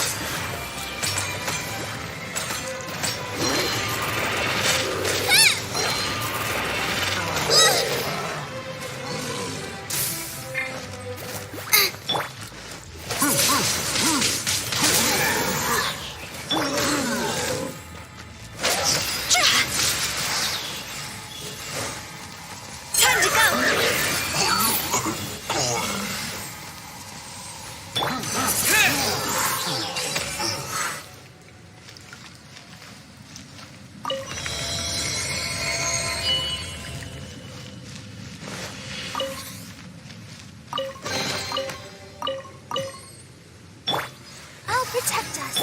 Time to go. I'll protect us.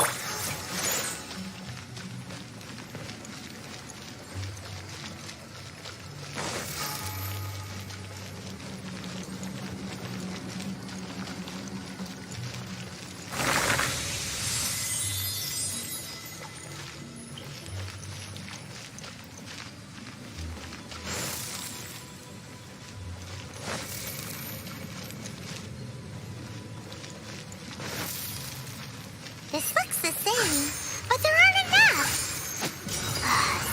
This looks the same, but there aren't enough.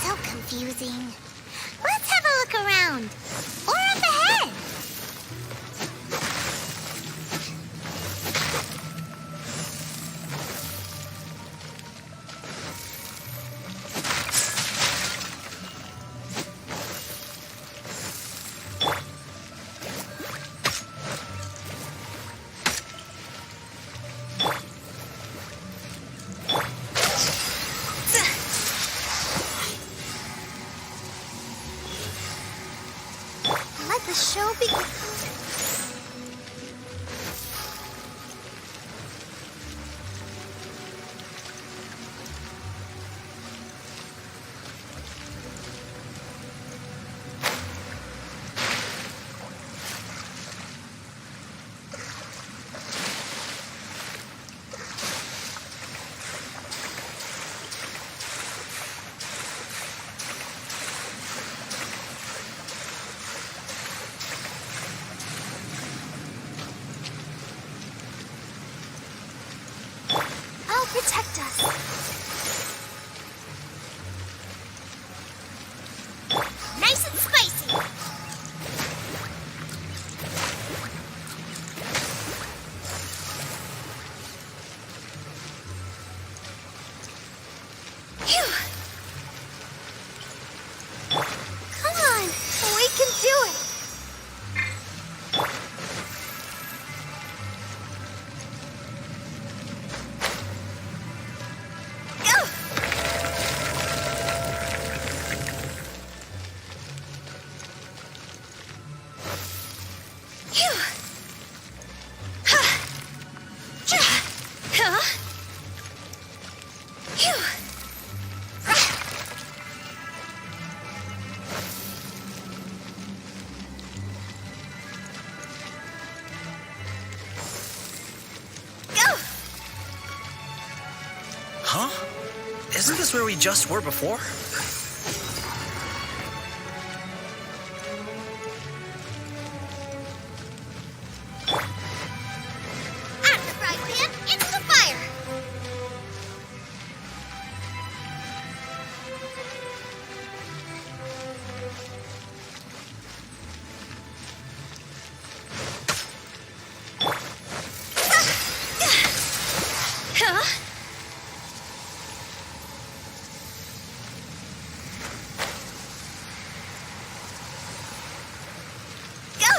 So confusing. Let's have a look around. Or up ahead. be... I'll protect us. Nice and spicy. Phew. Come on, we can do it. Go! Phew. Ha. Ja. Huh. Phew. Rah. Go! Huh? Isn't this where we just were before? Out of the frying pan, into the fire. Huh? Go!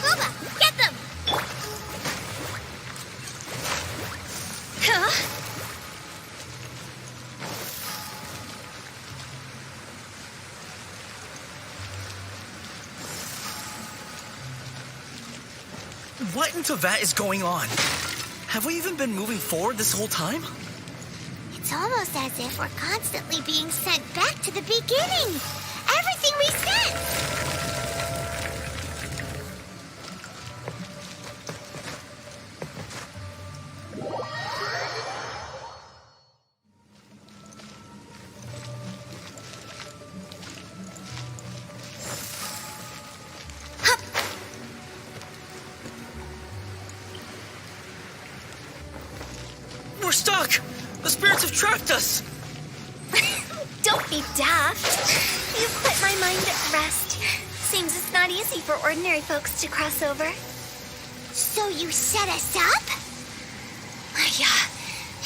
Booba, get them! Huh? What in Teyvat is going on? Have we even been moving forward this whole time? It's almost as if we're constantly being sent back to the beginning. Everything we said. We're stuck! The spirits have trapped us! Don't be daft. You've put my mind at rest. Seems it's not easy for ordinary folks to cross over. So you set us up? Yeah.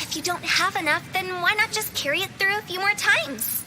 If you don't have enough, then why not just carry it through a few more times?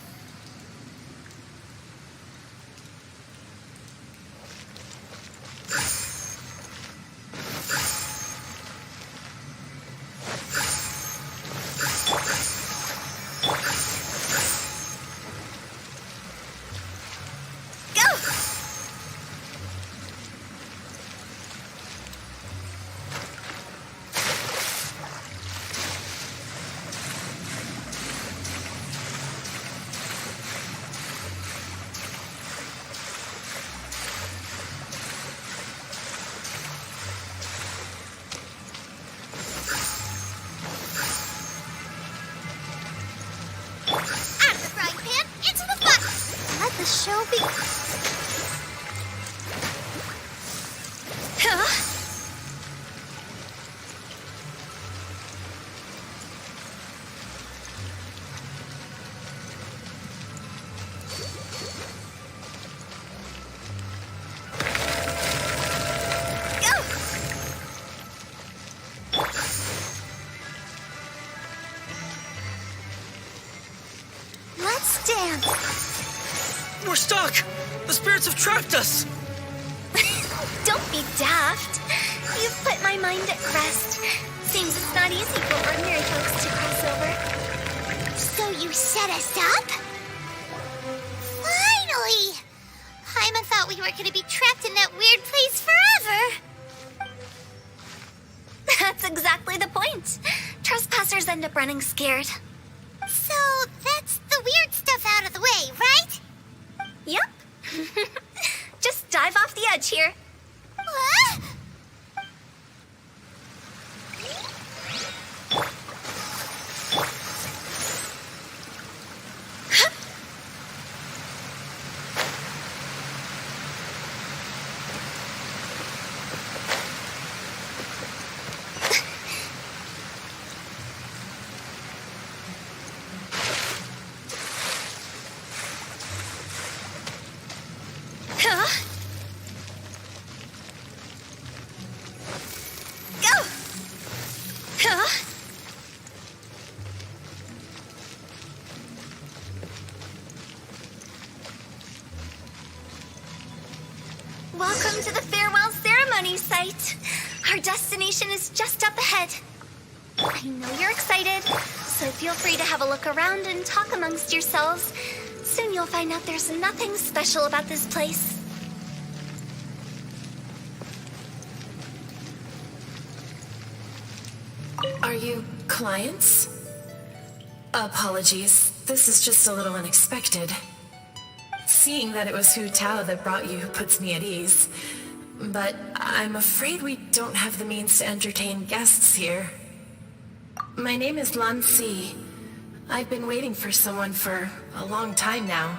Let's dance. We're stuck! The spirits have trapped us! Don't be daft. You've put my mind at rest. Seems it's not easy for ordinary folks to cross over. So you set us up? Finally! Paimon thought we were going to be trapped in that weird place forever. That's exactly the point. Trespassers end up running scared. So that's the weird stuff out of the way, right? Yep. Just dive off the edge here. What? Huh? Go! Huh? Welcome to the farewell ceremony site. Our destination is just up ahead. I know you're excited, so feel free to have a look around and talk amongst yourselves. Soon you'll find out there's nothing special about this place. Are you clients? Apologies. This is just a little unexpected. Seeing that it was Hu Tao that brought you puts me at ease. But I'm afraid we don't have the means to entertain guests here. My name is Lan Si. I've been waiting for someone for a long time now.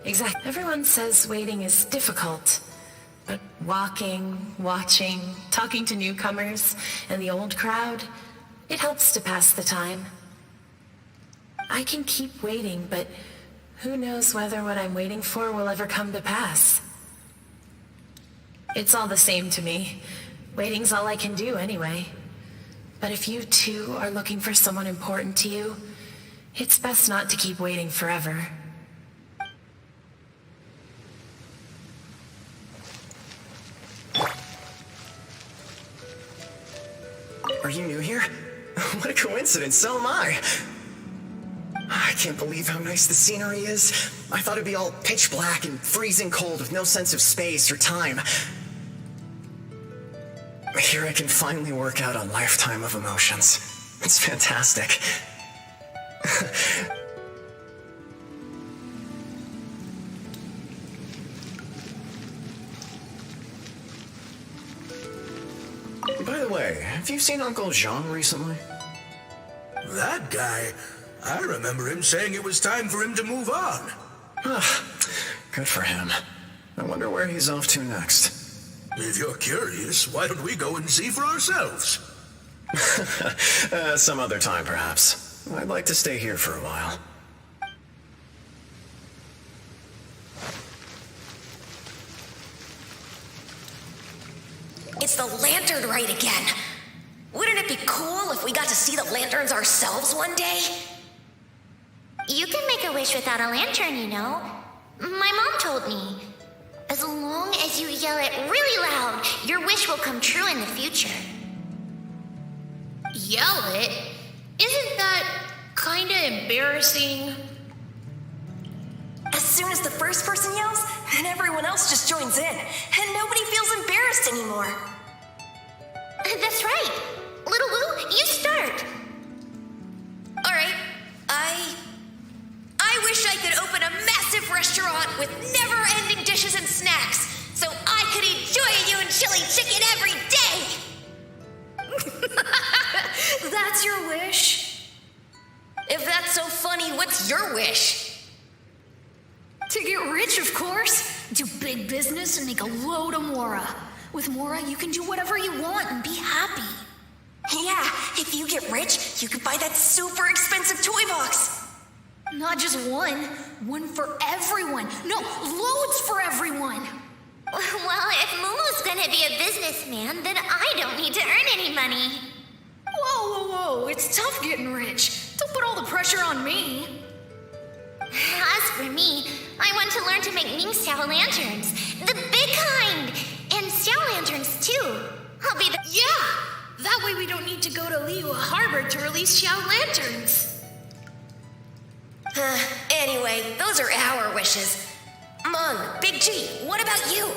Everyone says waiting is difficult. But walking, watching, talking to newcomers and the old crowd, it helps to pass the time. I can keep waiting, but who knows whether what I'm waiting for will ever come to pass. It's all the same to me. Waiting's all I can do anyway. But if you too are looking for someone important to you, it's best not to keep waiting forever. Are you new here? What a coincidence, so am I. I can't believe how nice the scenery is. I thought it'd be all pitch black and freezing cold with no sense of space or time. Here I can finally work out a lifetime of emotions. It's fantastic. By the way, have you seen Uncle Jean recently? That guy? I remember him saying it was time for him to move on. Good for him. I wonder where he's off to next. If you're curious, why don't we go and see for ourselves? Some other time, perhaps. I'd like to stay here for a while. It's the lantern rite again. Wouldn't it be cool if we got to see the lanterns ourselves one day? You can make a wish without a lantern, you know. My mom told me. As long as you yell it really loud, your wish will come true in the future. Yell it? Isn't that kinda embarrassing? As soon as the first person yells, then everyone else just joins in, and nobody feels embarrassed anymore. That's right. Little Wu, you start. All right, I wish I could open a massive restaurant with never-ending dishes and snacks, so I could enjoy you and chili chicken every day. That's your wish? If that's so funny, what's your wish? To get rich, of course. Do big business and make a load of Mora. With Mora, you can do whatever you want and be happy. Yeah, if you get rich, you could buy that super expensive toy box. Not just one. One for everyone. No, loads for everyone. Well, if Momo's gonna be a businessman, then I don't need to earn any money. Whoa, whoa, whoa. It's tough getting rich. Don't put all the pressure on me. As for me, I want to learn to make Mingxiao lanterns. The big kind! And Xiao lanterns, too. I'll be the... Yeah! That way we don't need to go to Liyue Harbor to release Xiao lanterns. Anyway, those are our wishes. Mung, Big G, what about you?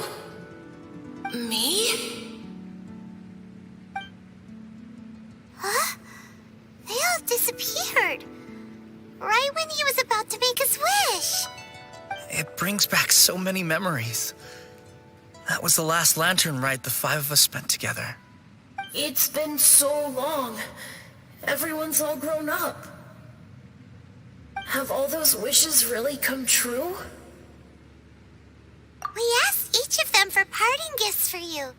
Me? Huh? They all disappeared. Right when he was about to make his wish. It brings back so many memories. That was the last lantern ride the five of us spent together. It's been so long. Everyone's all grown up. Have all those wishes really come true? We asked each of them for parting gifts for you.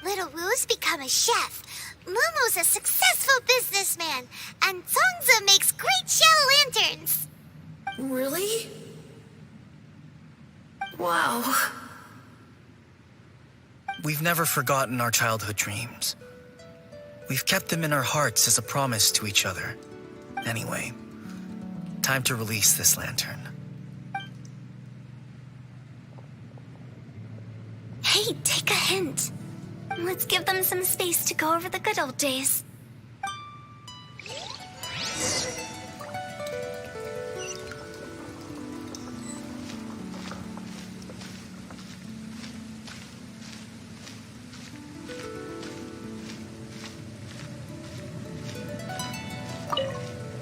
Little Wu's become a chef. Momo's a successful businessman. And Zongza makes great Xiao lanterns. Really? Wow. We've never forgotten our childhood dreams. We've kept them in our hearts as a promise to each other. Anyway, time to release this lantern. Hey, take a hint. Let's give them some space to go over the good old days.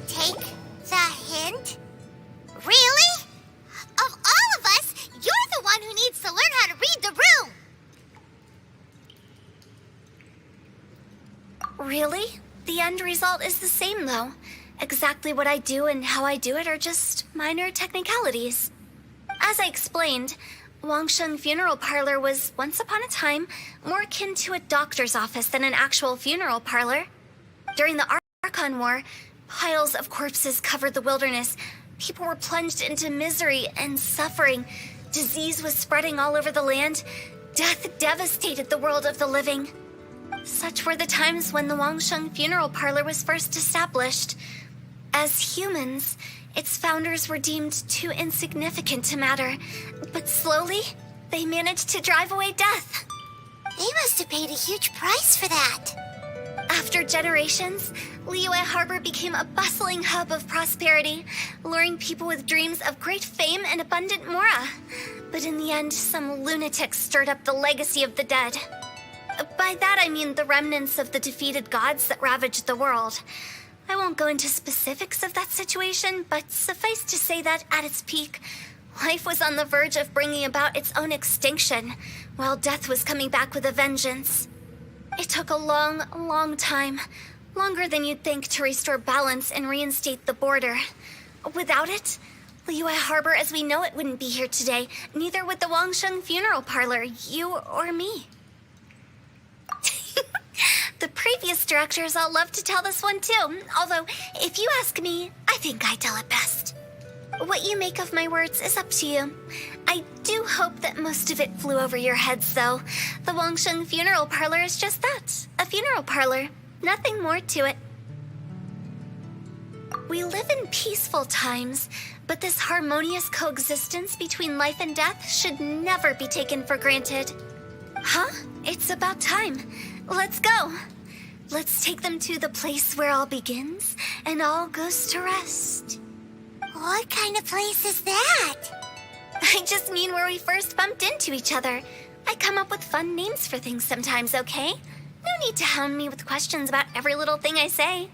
Take the hint? Really? Of all of us, you're the one who needs to learn how to read the room. Really? The end result is the same, though. Exactly what I do and how I do it are just minor technicalities. As I explained, Wangsheng Funeral Parlor was, once upon a time, more akin to a doctor's office than an actual funeral parlor. During the Archon War, piles of corpses covered the wilderness. People were plunged into misery and suffering. Disease was spreading all over the land. Death devastated the world of the living. Such were the times when the Wangsheng Funeral Parlor was first established. As humans, its founders were deemed too insignificant to matter, but slowly, they managed to drive away death. They must have paid a huge price for that. After generations, Liyue Harbor became a bustling hub of prosperity, luring people with dreams of great fame and abundant mora. But in the end, some lunatics stirred up the legacy of the dead. By that I mean the remnants of the defeated gods that ravaged the world. I won't go into specifics of that situation, but suffice to say that at its peak, life was on the verge of bringing about its own extinction, while death was coming back with a vengeance. It took a long, long time, longer than you'd think, to restore balance and reinstate the border. Without it, Liyue Harbor as we know it wouldn't be here today, neither would the Wangsheng Funeral Parlor, you or me. The previous directors all love to tell this one too, although, if you ask me, I think I tell it best. What you make of my words is up to you. I do hope that most of it flew over your heads, though. The Wangsheng Funeral Parlor is just that, a funeral parlor. Nothing more to it. We live in peaceful times, but this harmonious coexistence between life and death should never be taken for granted. Huh? It's about time. Let's go. Let's take them to the place where all begins and all goes to rest. What kind of place is that? I just mean where we first bumped into each other. I come up with fun names for things sometimes, okay? No need to hound me with questions about every little thing I say.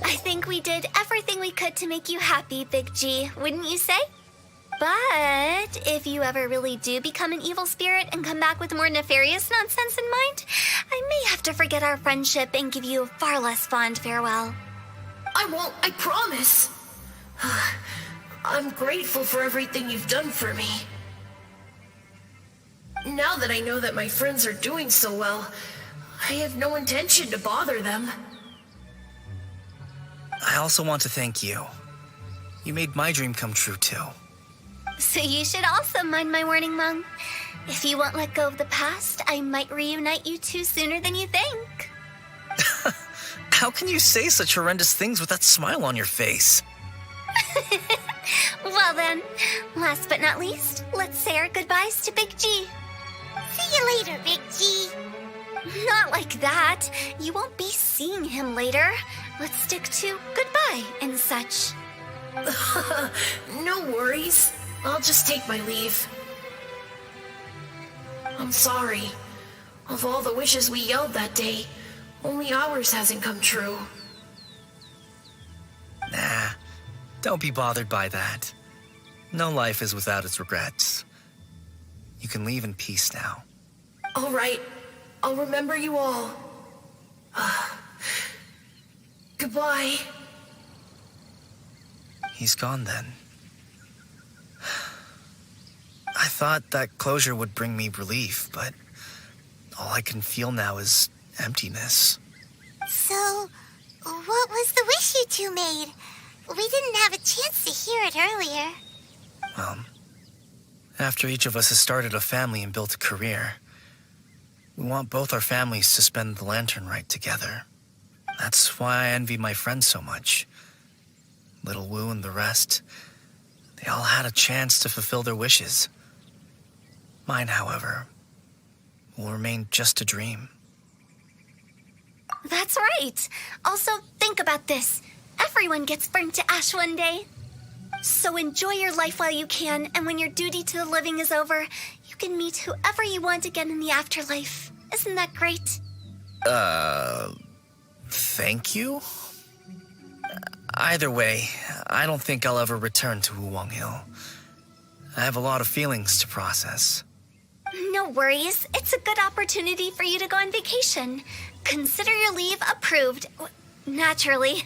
I think we did everything we could to make you happy, Big G, wouldn't you say? But if you ever really do become an evil spirit and come back with more nefarious nonsense in mind, I may have to forget our friendship and give you a far less fond farewell. I won't, I promise. I'm grateful for everything you've done for me. Now that I know that my friends are doing so well, I have no intention to bother them. I also want to thank you. You made my dream come true, too. So you should also mind my warning, Mung. If you won't let go of the past, I might reunite you two sooner than you think. How can you say such horrendous things with that smile on your face? Well then, last but not least, let's say our goodbyes to Big G. See you later, Big G. Not like that. You won't be seeing him later. Let's stick to goodbye and such. No worries. I'll just take my leave. I'm sorry. Of all the wishes we yelled that day, only ours hasn't come true. Nah, don't be bothered by that. No life is without its regrets. You can leave in peace now. All right. I'll remember you all. Goodbye. He's gone then. I thought that closure would bring me relief, but all I can feel now is emptiness. So, what was the wish you two made? We didn't have a chance to hear it earlier. Well, after each of us has started a family and built a career, we want both our families to spend the lantern rite together. That's why I envy my friends so much. Little Wu and the rest, they all had a chance to fulfill their wishes. Mine, however, will remain just a dream. That's right. Also, think about this. Everyone gets burnt to ash one day. So enjoy your life while you can, and when your duty to the living is over, you can meet whoever you want again in the afterlife. Isn't that great? Thank you? Either way, I don't think I'll ever return to Wuwang Hill. I have a lot of feelings to process. No worries. It's a good opportunity for you to go on vacation. Consider your leave approved. Naturally,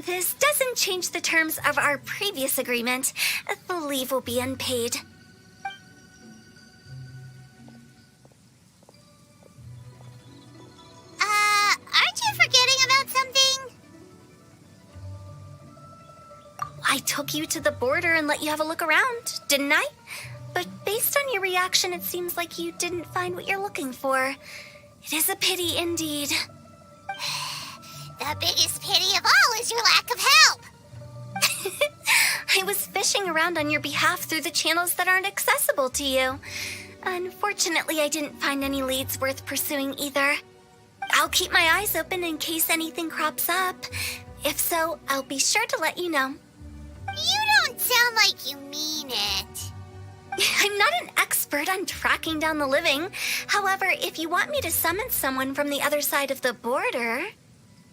this doesn't change the terms of our previous agreement. The leave will be unpaid. Aren't you forgetting about something? I took you to the border and let you have a look around, didn't I? But based on your reaction, it seems like you didn't find what you're looking for. It is a pity indeed. The biggest pity of all is your lack of help. I was fishing around on your behalf through the channels that aren't accessible to you. Unfortunately, I didn't find any leads worth pursuing either. I'll keep my eyes open in case anything crops up. If so, I'll be sure to let you know. You don't sound like you mean it. I'm not an expert on tracking down the living. However, if you want me to summon someone from the other side of the border...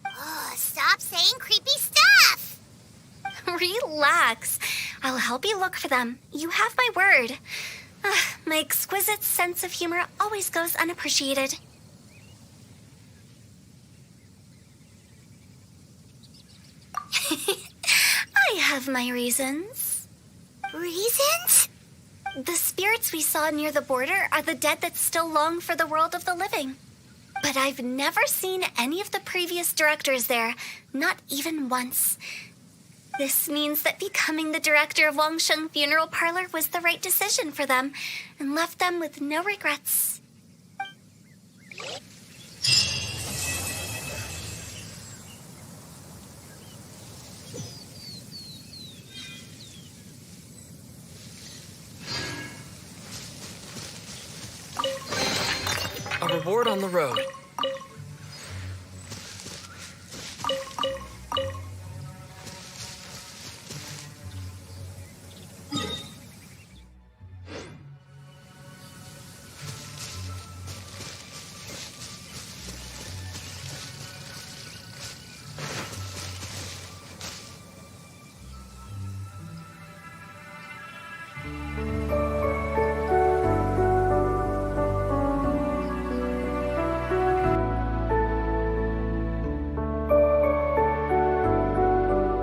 Oh, stop saying creepy stuff. Relax. I'll help you look for them. You have my word. My exquisite sense of humor always goes unappreciated. I have my reasons. Reasons? The spirits we saw near the border are the dead that still long for the world of the living. But I've never seen any of the previous directors there, not even once. This means that becoming the director of Wangsheng Funeral Parlor was the right decision for them, and left them with no regrets. A reward on the road.